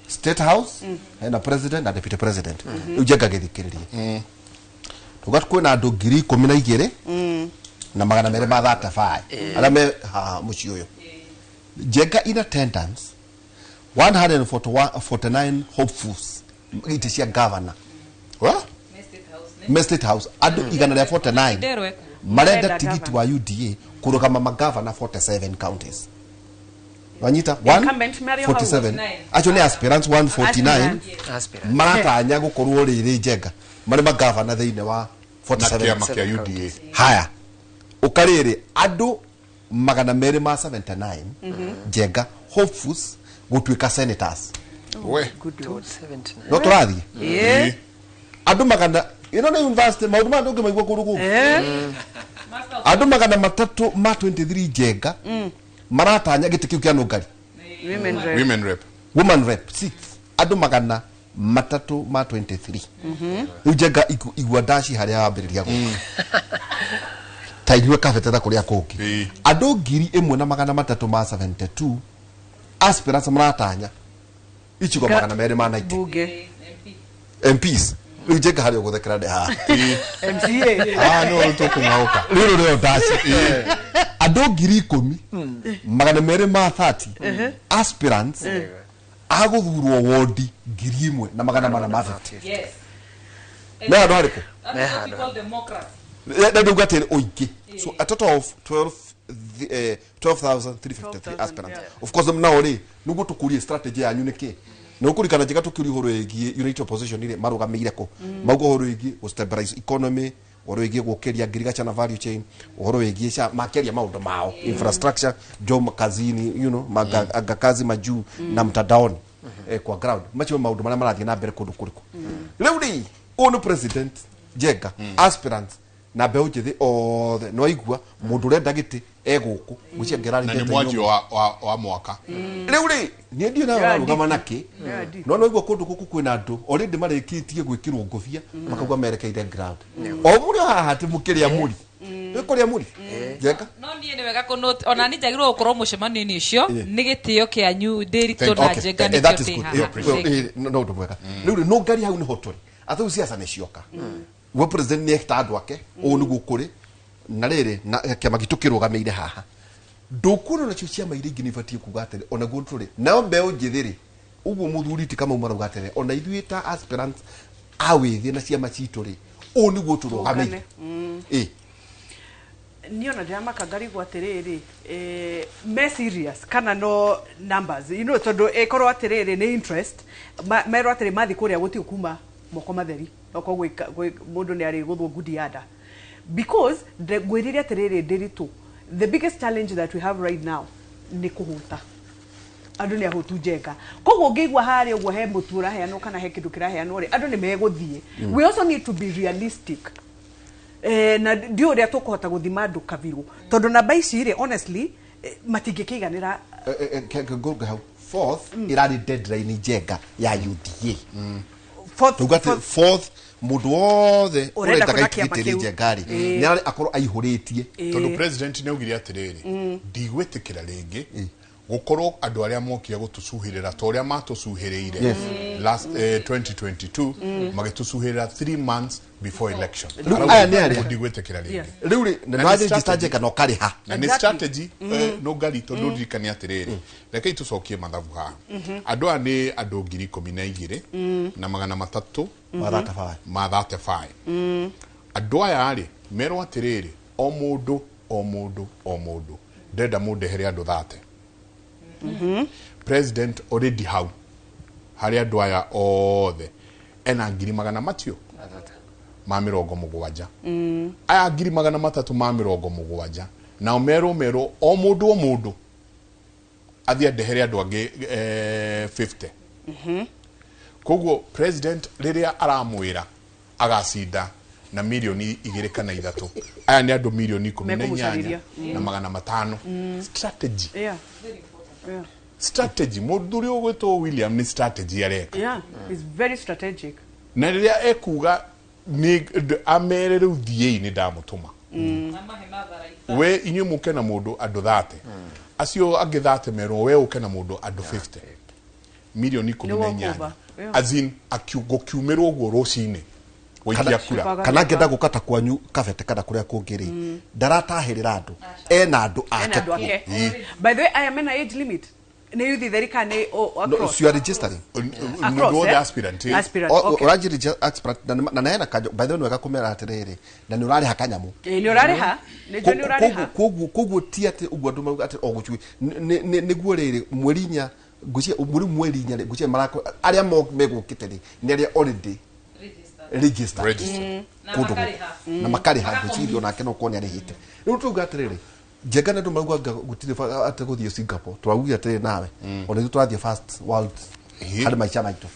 State House and president and deputy president ujenga githikiririe tugatwe na andu 12,000 na magana mere ma 35 arame muci uyu jenga in attendance 149 hopefuls ite cia governor State House andu igana rĩa 49 marenda tigiti wa UDA kurugama magavana 47 counties wanyita 147 actually aspirants 149 maratanya gukorwo riri jenga mari magavana thiine wa 47 UDA haya ukariri andu magana meri ma 79 jenga hopefuls gutwika senators we no turathi andu magana na university maundu ma ndoge maigwa kurugu andu magana matatu ma 23 jenga maratanya giti kiu kia nungari women rep 6 andu magana matatu ma 23 ujenga igwa dashi haria wambiriria go taigwe kafetera kuria kungi andu 1,000 na magana matatu ma 72 aspirants maratanya ichigo magana meri ma 90 MPs ujenga haria guthekera de ha MCA no tukungauka riro ryo dashi andu 10,000 magana meri ma 30 aspirants aguthurwo wodi 1,000 na magana mana ma 50 yes na ndo ariko people democrats na ndo gatire oingi so a total of 12,353 aspirants of course now ri nugo tukurie strategy ya nyunike no kurikana jiga tukiri horo egi United Opposition ile marugamire ko maugo horo egi stabilize economy horo egi gukeria agriculture na value chain horo egi sha makeria maundu mao infrastructure job kazini maga kazi majuu na mtadaoni kwa ground macho maundu mara marathie na mbere kundu kuriku riu ri onu president jenga aspirants na beu jithi othe no igua mundu renda giti eguku gucia ngerari ngete mwaji wa mwaka riu ri ni ndio na rugama naki no igua kundu guku kwina andu already marikitie gwikirwo ngofia makagwa merekeire ground o muri haha ti mukiria muri ikuria muri jenga no nie ni wega kunote ona ni njagirwo gukorwo mucemani-ini ucio ni gitio kianyu ndirito na jenga ni kio no ndo mwega riu ri no ngari hau ni hoturi athu siasa ni cioka we president ni ekta andu ake o nugu kuri na riri na kiama gitukirugameire haha ndukuno na cio ciama iria ingi ni batie kuga atiri ona guo turi nao mbeu njithiri uguo muthuri ti kama umara ugatire ona ithuĩ ta aspirants awithie na ciama citu ri o nugu turugameire niona ndama kangari gwatiriri me serious kana no numbers tondu ekorwo atiriri ni interest mero atiri mathi kuria guti kuma moko matheri okwo mundu ni ari guthwo good yada because ngwiriria atiriri ndiritu the biggest challenge that we have right now ni kuhuta andu ni ahutu njenga koguo ngeigua hari uguo he mutura heano kana he kindu kiraheano ri andu ni meguthie we also need to be realistic na ndio ria tukuhota guthima andu kabiru tondu namba ici ri honestly matingikiganira fourth irari deadline njenga ya UDA fourth mundu wothe urenda kaikitiri njengari nyari akorwo aihuritie tondu president ni augire atiriri ndigwitikira ringi gukorwo andu aria mokia gutusuhirira to aria matusuhiriire last 2022 magitusuhirira 3 months before election aya ni ari ndigwitikira ringi riu ri na register njenga no kariha na ni strategy no gari tondu ndikania atiriri reke itucokie mathabu ha andu ani andu 12,000 na 300 mathate fai andu aya ari merwo atiriri o mundu ndenda mundehere andu 30 president already how hari andu aya othe ena 100,000 matio ma 70 aya 300,000 ma 70 na omero o mundu athia ndehere andu angi 50 koguo president riria aramwira agacinda na milioni 2 kana 3 aya ni andu milioni 18 na 500 strategy strategy muthuri ugwitwo William ni strategy areka it's very strategic na riria ekuga ni amere riu thie ni ndamutuma we inyu muke na mundu andu 30 acio angi 30 mero we uke na mundu andu 50 milioni 18 azin akiugo kiumerwo guo rucini waikia kura kana ngenda gukata kwanyu kabete kana kuria kungiri ndaratahirira andu ena andu ake by the way I am an age limit ne youth therika ne across you are registering no the aspirant register aspirant na na kajo by the way wega kumera atiriri na ni urari hakanyamu ni urari ha ne joni urari ha koguo tiate uguo ndu ati ogucui ni guo riri mwerinya gucie mwerinya gucie marako aria megukiteri ni aria already register kudu na makariha gucirio nake no koni arihite riu tuga atiriri njenga na ndu maruga gutire ate guthie Singapore twagugia atiriri nawe ona itu twathie first world hadi maicha maitu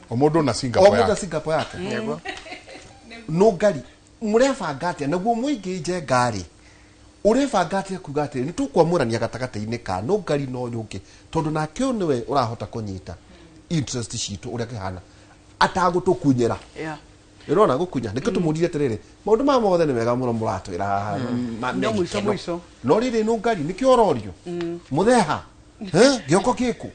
omodo na Singapore yake no gari murefanga atia naguo muingi njengari urefanga atia kuga atiriri nitukwamurania gatagata-ini ka no gari no yuke tondu nakio niwe urahota kunyita interest citu uria kihana atagutukunyira irona gukunya niko tumudire atiriri maundu ma mothe ni wega muno muratwira no mwiso no riri no ngari nikio ororio mutheha gioko kiku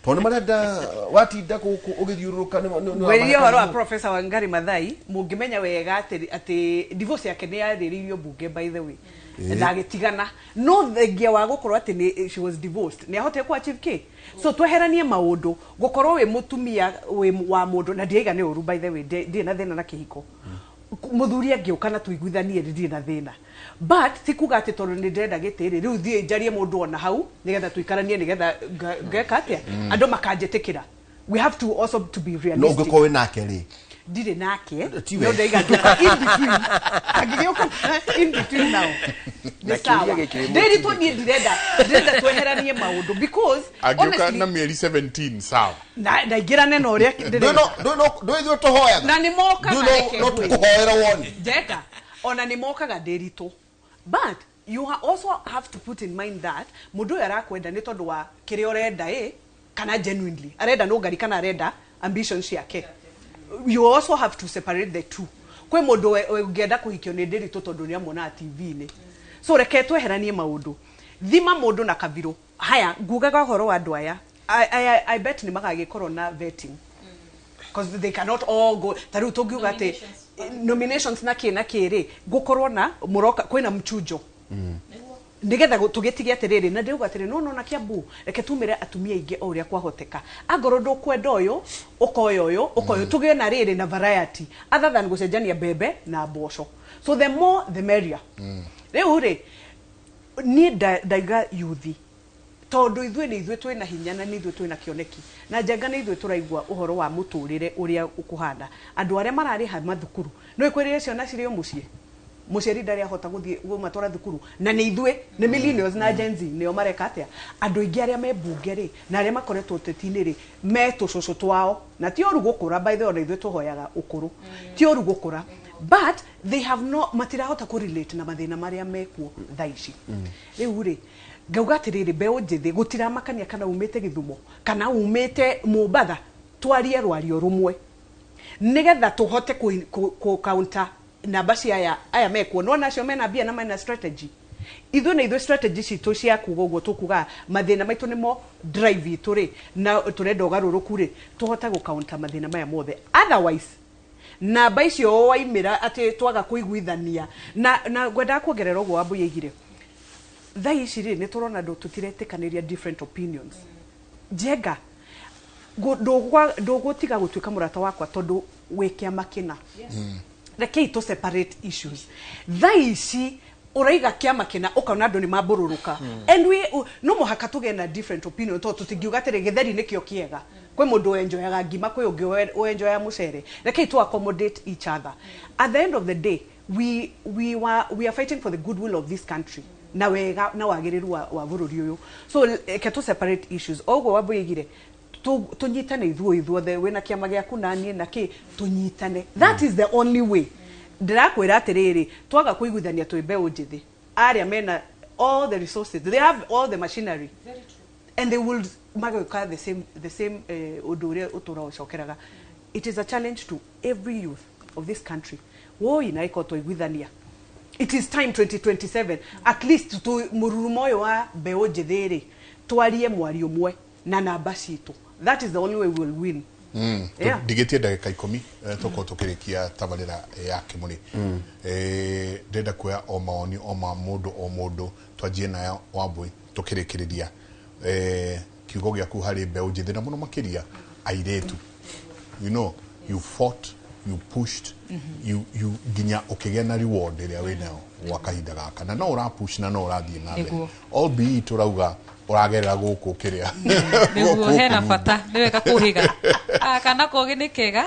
tondu marenda watinda guku ugithiururuka ni werie horo wa Professor Wangari Maathai mungimenya wega ati divorce yake ni yariririo bunge by the way na gitigana no thengia wa gukorwo ati she was divorced ni ahote ku achieve ki so tweheranie maundu gukorwo we mutumia we wa mundu na ndiaiga ni uru by the way ndi na thina na kihiko muthuri angiuka na tuiguithanie ndi na thina but sikuga ati tondu ni ndenda gitiri riu thie njarie mundu ona hau nigetha tuikaranie nigetha ngeka atia andu makanjetikira we have to also to be realistic no gukwe nake ri ndire nake no ndaiga nduka in between agigioka in between now ndiri to ni ndirenda tweheranie maundu because agioka na mieri 17 sawa na igirane no ria no ithu tuhoyaga na ni moka no tukuhoera woni jeka ona ni mokaga ndirito but you also have to put in mind that mundu yarakwenda ni tondu wa kiri orenda kana genuinely arenda no ngari kana arenda ambitions yake you also have to separate the two kwe mundu ungienda kuhikio ni ndirito tondu ni amona TV-ini so reke tweheranie maundu thima mundu na kabiru haya ngugaga horo wa andu aya I bet ni magagikorwo na vetting because they cannot all go taru togiuga ati nominations na kiri gukorwo na muroka kwina mchujo nigetha tugitige atiriri na ndiuga atiri no na Kiambu reke tumire atumia ingi o uria kwahoteka agoro ndukwenda uyu ukoyo tugie na riri na variety other than gucenjania bebe na mboco so the more the merrier riu ri ni daiga yuthi tondu ithuĩ twina hinya na ithuĩ twina kioneki na njenga ni ithuĩ turaigua uhoro wa muturire uria ukuhanda andu aria marari ha mathukuru no ikwirire ciona cirio mucie muciari ndari ahota guthie matwara thukuru na ni ithue ni millennials na Gen Z nio mareka atia andu ingi aria me bunge ri na aria makoretwo tetini ri me tucucu twao na ti oru gukura by the way ithue tuhoyaga ukuru ti oru gukura but they have no matirahota ku relate na mathina maria mekuo thaici riu ri ngauga atiriri mbeu njithi gutiramakania kana umite Githumo kana umite Mombatha twarie rwario rumwe nigetha tuhote ku counter namba cia aya mekuo no nacio mena bia na mena strategy ithu na ithu strategy citu cia kuga uguo tukuga mathina maitu nimo drive itu ri na turenda ugaruruku ri tuhota gu counter mathina maya mothe otherwise namba icio waimira ati twaga kuiguithania na gwenda kuongerera uguo Wambui igire thaici ri ni turona ndo tutiretikaniria different opinions jenga ndugutiga gutuika murata wakwa tondu wikia makina reke to separate issues thaici uraiga kiama kina ukaona andu ni mabururuka and we no muhaka tuge na different opinion to tutingiuga tere githeri nikio kiega kwe mundu enjoyaga ngima kwe ungi enjoya mucere reke to accommodate each other at the end of the day we are fighting for the goodwill of this country na wega na wagiriru wa bururi uyu so ke to separate issues ogo Wambui tunyitane ithuothe wena kiama giaku na nie na ki tunyitane that is the only way ndirakwira atiriri twaga kuiguithania twi mbeu njithi aria mena all the resources they have all the machinery and they will magaka the same udure utura ucokeraga it is a challenge to every youth of this country wo ina iko tuiguithania it is time 2027 at least to mururumoyo wa mbeu njithiri twarie mwari umwe na namba citu that is the only way we will win ndigitie ndagika 10 toko tukirikia tabarira ya kimuri ndenda kuya o maoni o mundu twajie nayo Wambui tukirikiriria kiugo giaku hari mbeu njithi na muno makiria airetu you know you fought you pushed you ginya ukigea na reward iria winayo wakahinda gaka na no ura push na no urathie na mbere albeit turauga uragerera guku kiria niguo hena bata niweka kuhiga kana kogi ni kega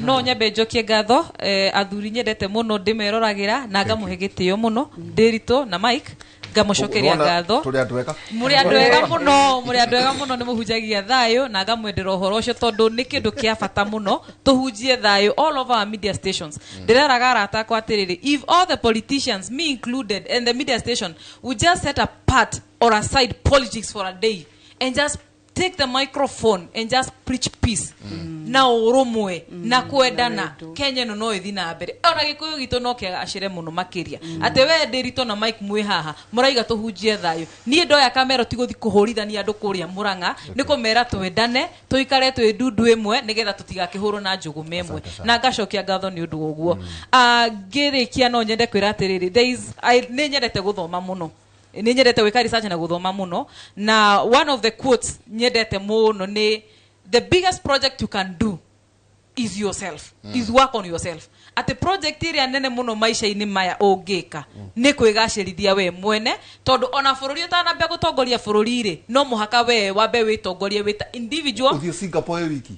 no nyambe njokie ngatho athuri nyendete muno ndimeroragira na ngamuhe gitio muno ndirito na Mike ngamucokeria ngatho muri andu ega muno ni muhunjagia thayo na ngamwendera uhoro ucio tondu ni kindu kia bata muno tuhunjie thayo all over our media stations ndireraga arata kwa atiriri if all the politicians me included and the media station would just set apart or aside politics for a day and just take the microphone and just preach peace na urumwe na kwendana Kenya no ithi na mbere ona gikuyu gitu no kiagacire muno makiria ate we Ndirito na Mike mwe haha muraiga tuhunjie thayo nie ndoya kamera ti guthi kuhurithania andu kuria Muranga nikumera twendane tuikare twi ndundu imwe nigetha tutigakihuru na njugu memwe na ngacokia ngatho ni undu uguo ngirikia no nyende kwira atiriri ni nyendete guthoma muno ni nyendete wika research na guthoma muno na one of the quotes nyendete muno ni the biggest project you can do is yourself is work on yourself at the project area nene muno maisha ini maya ungika ni kwigacirithia we mwene tondu ona fururi utanambia gutongoria fururi ri no muhaka we wambe witongorie wita individual uthio Singapore wiki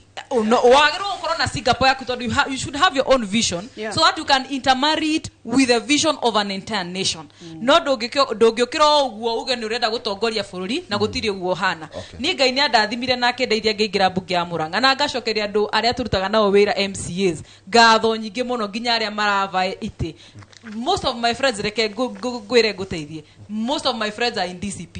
no wagirwo ukorwo na Singapore yaku tondu you should have your own vision so that you can intermarry it with a vision of an entire nation no ndungiukira uguo uge ni urenda gutongoria fururi na gutiri uguo hana ni Ngai ni andathimire nake ndeithia ngingira mbunge ya Muranga na ngacokeria andu aria turutaga nao wira MCAs ngatho nyingi muno nginya aria marava ite most of my friends reke gwire guteithie most of my friends are in DCP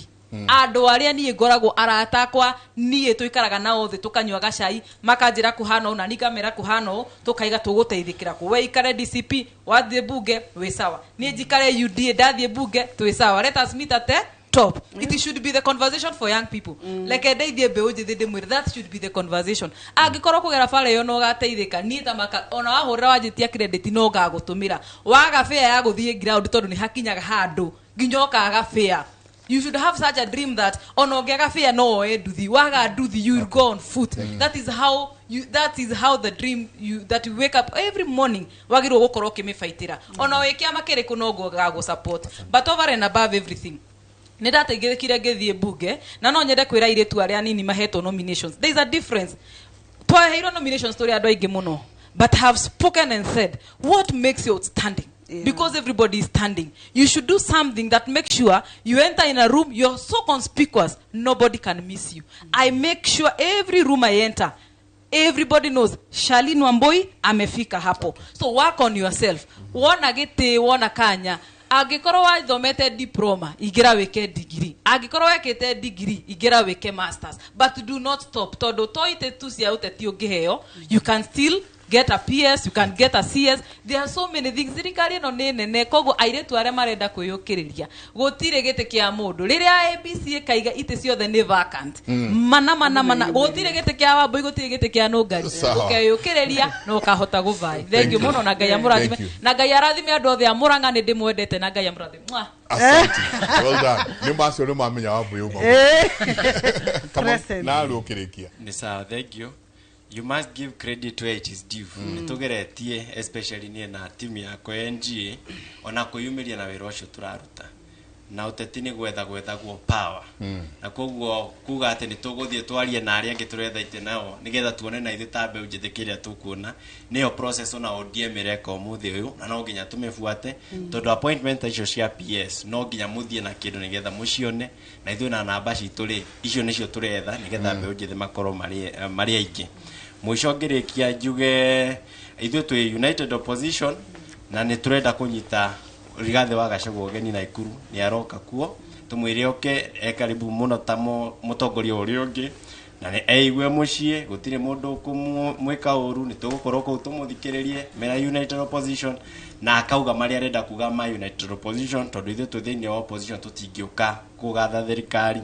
andu aria nie ngoragwo arata kwa nie tuikaraga nao thi tukanywa gacai makanjira kuhana una nikamera kuhana tukaiga tuguteithikira ku we ikare DCP wathie bunge we sawa nie njikare UDA ndathie bunge twi sawa let us meet at top it should be the conversation for young people like ndeithie mbeu njithi ndimwire that should be the conversation angikorwo kugera fare yo no gateithika nie ta maka ona wahurira wanjitia credit no gagutumira waga fair ya guthie ground tondu ni hakinyaga handu nginyoka ga fair. You should have such a dream that onogega fear no eduthi waga duthi you will go on foot. That is how the dream that you wake up every morning wagirwo gukoro kimifaitira ona wekia makere kuno go support but over and above everything nidategerekire ngithie bunge na no nyende kwira iretu aria nini maheto nominations. There is a difference. Twa hero nominations story andu aingi muno but have spoken and said what makes you outstanding because everybody is standing. You should do something that makes sure you enter in a room, you're so conspicuous, nobody can miss you. I make sure every room I enter, everybody knows Charlene Wambui amefika hapo. So work on yourself. Wona gete, wona kanya. Agikoro wa thomete diploma, igira weke degree. Agikoro wekete degree, igira weke masters. But do not stop. Todo toite tu cia uteti ungiheo, you can still get a PS, you can get a CS. There are so many things. Thirikari no nene kogo airetu are marenda kwiyukiriria. Gutire gite kia mundu. Riria ABC kaiga ite ciothe ni vacant. Mana. Gutire gite kia Wambui, gutire gite kia Nungari. Ukiyukiriria no kahota guvai. Thank you muno na Ngai amurathime. Na Ngai arathime andu othe a Murang'a ni ndimwendete na Ngai amurathime. Asante. Well done. Ni macio ni mamenya Wambui uma. Na rukirikia. Ni sawa, thank you. You must give credit where it is due. Nitugeretie especially nie na timu ya kwa NGA ona kuyumiria na wira ucio turaruta. Na uteti ni gwetha go power. Na koguo kuga ati nituguthie twarie na aria ngituretha ite nao nigetha tuone na ithitambe unjithekiria tukuona niyo process ona ODM reka umuthi uyu na no nginya tumefuate tondu appointment icio cia PS no nginya muthie na kindu nigetha mucione na ithu na namba citu ri icio nicio turetha nigetha mbe unjithe makoro mari aingi mwisho ngirikia njuge ithu tu United Opposition na ni turenda kunyita Rigathi wa Gachagua ugeni na Ikuru ni aroka kuo tumwire oke karibu muno tamo mutongoria uri ungi na ni eigwe mucie gutire mundu kumwika uru ni tugukorwo ku tumuthikiririe mera United Opposition na akauga mari arenda kuga ma United Opposition tondu ithu tuthini wa opposition tutingiuka kugatha thirikari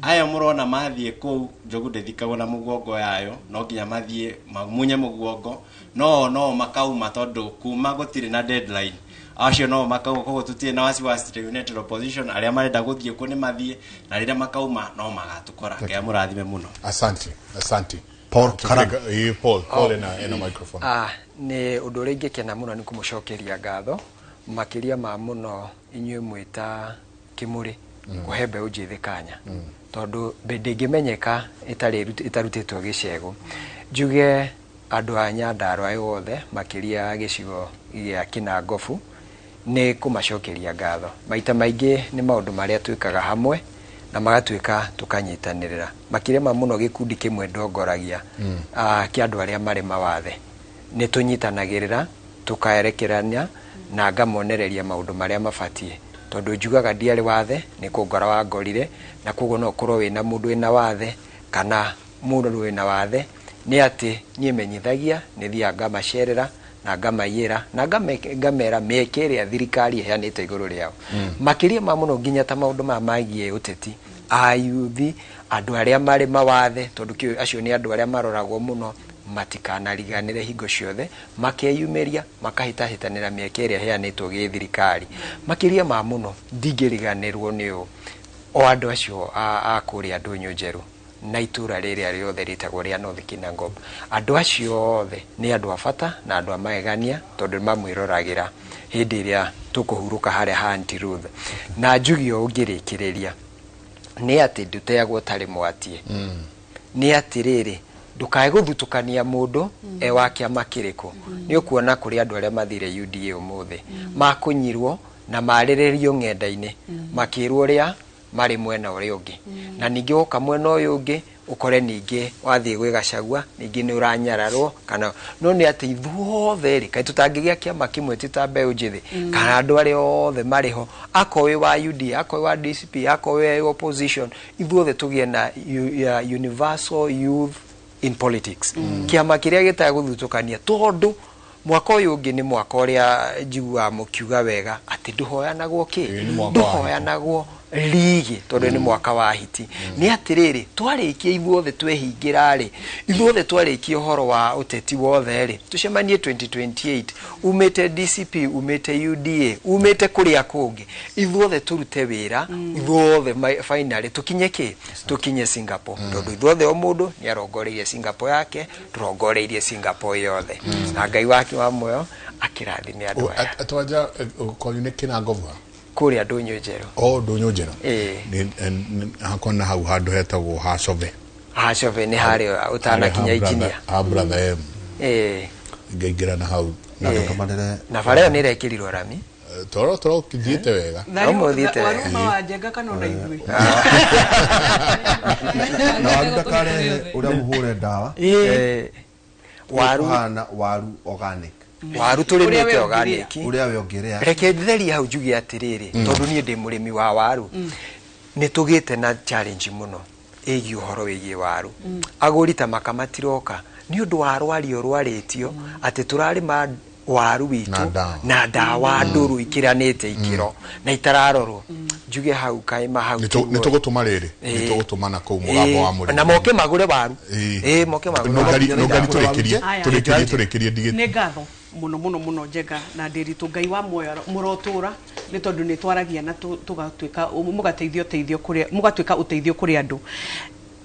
aya murona mathie ku njogu ndithikagwo na mugongo yayo no nginya mathie munye mugongo no makauma tondu kuma gutire na deadline acio no makauga kogo tutie na wasiwasi United Opposition aria marenda guthie ku ni mathie na rira makauma no magatukora ke murathime muno. Asante Paul Karanga. Paul ena microphone. Ni undu ringi kena muno ni kumucokeria ngatho makiria ma muno inyue mwita Kimuri kuhembe ujithikanya tondu ndingimenyeka itarutitwo gicego njuge andu a Nyandarua ayothe makiria gicigo gia Kinangofu ni kumacokeria ngatho maita maingi ni maundu maria twikaga hamwe na magatuika tukanyitanirira makiria ma muno gikundi kimwe ndongoragia kia andu aria mari mawathe ni tunyitanagirira tukaerekerania na ngamonereria maundu maria mafatie tondu njugaga ndiari wathe ni kungora wa ngorire na koguo no kurwo wina mundu wina wathe kana mundu wina wathe ni ati nie menyithagia ni thia ngamacerera na ngamayira na ngamera mekere thirikari iheanite iguru riao makiria ma muno nginya ta maundu ma magie uteti ayuthi andu aria mari mawathe tondu acio ni andu aria maroragwo muno matikanariganire hingo ciothe makeyumeria makahitahitanira mekere iheanitwo gi thirikari makiria ma muno ndingiriganirwo ni o andu acio a kuria Ndunyu Njeru na itura riria riothe ritagwo ria North Kinangop andu acio othe ni andu afata na andu amagegania tondu mamwiragira hindi iria tukuhuruka haria Hanti Ruth na njugio ungirikiriria ni ati nduteagwo tari mwatie ni ati riri ndukae guthutukania mundu wa kiama kiriko ni ukuona kuri andu aria mathire UDA umuthi makunyirwo na mariririo ng'enda-ini makirwo ria mari mwena uri ungi na ningi uka mwena uyu ungi ukore ningi wathie gwi Gachagua ningi ni uranyararwo kana no ni ati ithuothe ri kai tutangigia kiama kimwe titambe unjithi kana andu ari othe mariho akowe wa UDA akowe wa DCP akowe opposition ithuothe tugie na universal youth in politics kiama kiria gita guthutukania tondu mwaka uyu ungi ni mwaka uria njigua mukiuga wega ati nduhoyanagwo ki nduhoyanagwo ligi tondu ni mwaka wa hiti ni atiriri twarikia ithuothe twehingira ri ithuothe twarikia uhoro wa uteti wothe ri tucemanie 2028 umete DCP umete UDA umete kuria kungi ithuothe turute wira ithuothe finally tukinye tukinye Singapore tondu ithuothe o mundu ni arongoreirie Singapore yake turongoreirie Singapore yothe na Ngai wake wa moyo akirathime andu aya atwaja kolune Kinangofu kuria Ndunyu Njeru Ndunyu Njeru hakona hau handu hetagwo Hacove ni hari utanakinya ikinya brother ngaingira na hau na bara ni rekirirwo rami toro kithiete wega no thiete waru no ajenga kana na ithui na waru kare uria muhure ndawa waru organic waru turimite organic uria we ongerea reke theri hau njugi atiriri tondu nie ndi murimi wa waru ni tugite na challenge muno egi uhoro wigi waru aguri ta makamatiroka ni undu wa rwaritio ati turari ma waru witu na dawa nduru ikiranite ikiro na itararorwo njuge hau kaima hau nitugutuma riri nitugutuma na ku mugambo wa muri na moke magure waru moke magure no gari turekirie digiti ne gatho muno njega na ndiritu ngai wa moyo murotura ni tondu ni twaragia na tugatuika mugateithio kuria mugatuika uteithio kuri andu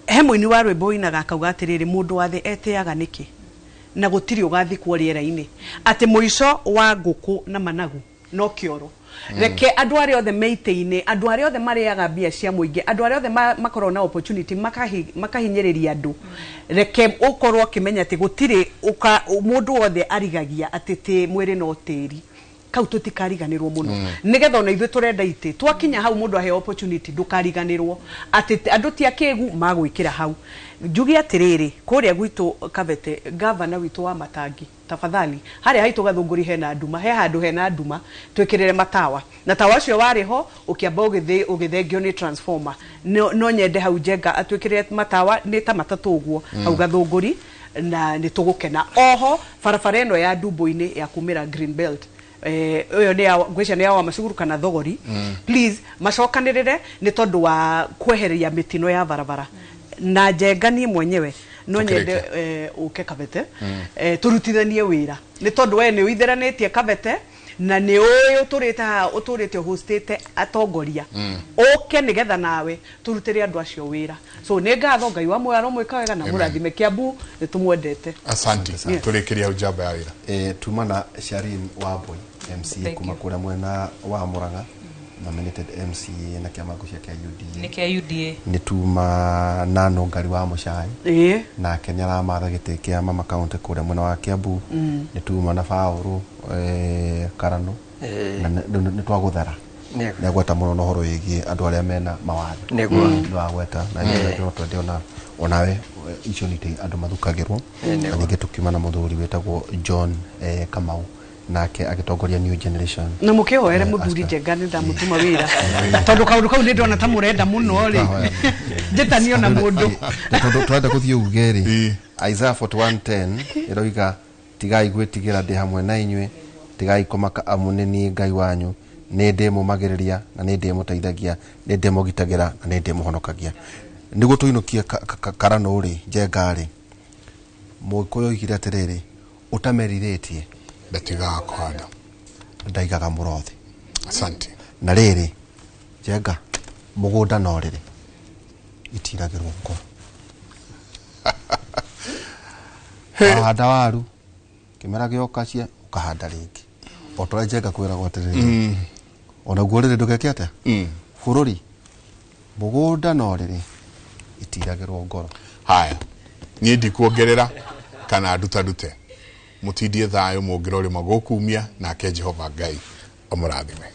he muini wa rwimbo inaga akauga atiriri mundu wathe eteaga niki na gutiri ugathikwo riera-ini ati muico wa nguku na managu no kioro reke andu aria othe meite-ini andu aria othe mariaga mbia cia muingi andu aria othe makorwo na opportunity makahinyiriria andu reke ukorwo kimenya ati gutiri mundu wothe arigagia ati ti mwiri no tiri kau tutikariganirwo muno nigetha ona ithu turenda ite twakinya hau mundu ahe opportunity ndukariganirwo ati andu ti akegu magwikira hau njugi atiriri kuria gwitu Kabete governor witu wa Matangi tafadhali hari haitu gathunguri hena nduma he handu hena nduma twikirire matawa na tawa cio wariho ukiamba ugithengio ni transformer no nyende hau njenga atwikirire matawa ni ta matatu uguo hau gathunguri na ni tugukena oho barabara eno ya Dumbo-ini ya kumira Green Belt oyo ni ngwesha ni ya Masuguru kana Thogori please macokanirire ni tondu wa kweheria mitino ya barabara na njengani mwenyewe no nyende uke Kabete turutithanie wira ni tondu we ni uitheranetie Kabete na ni uyu uturite hostete atongoria uke nigetha nawe turutire andu acio wira so ni ngatho ngai wa moyo aromwika wega na murathime Kiambu ni tumwendete asante turekeria ujamba ya wira tuma na Sharin Wambui MC kuma kura mwena wa Murang'a nominated MC na kiama gucia kia UDA ni kia UDA ni tuma Nano ngari wa Muchai na Kenya la matha gite kia Mama County kura mwena wa Kiambu ni tuma na Fauru Karano na ni twaguthara ne gweta muno no horo yigi andu aria mena mawathe niguo ndo agweta na ndio twende onawe icio nite andu mathukagirwo na ninge tukiuma na muthuri wetagwo John Kamau nake agitongoria new generation na mukihoere muthuri njenga ni ndamutuma wira tondu kaundu kau ni ndona ta murenda muno ri njetanio na mundu tondu twenda kuthie ugeri Isaiah 41:10 iroiga tigai gwitigira ndi hamwe na inywe tigai komaka amuneni ngai wanyu ni ndimo magiriria na ni ndimo teithagia ni ndimo gitagira na ni ndimo honokagia niguo tuinukie Karano ri njenga ri mukuyo igire atiriri utameriritie ndatiga kwanda ndaigaga murothi asante na riri njenga mugunda no riri itiragirwo ngoro handa waru kimera gioka cia ukahanda ringi otora njenga kwira gwatiriri ona guo riri ndugeke atia bururi mugunda no riri itiragirwo ngoro haya nie ndikuongerera kana ndute mutindie thayo mungiro ri magokumia nake Jehova Ngai amurathime.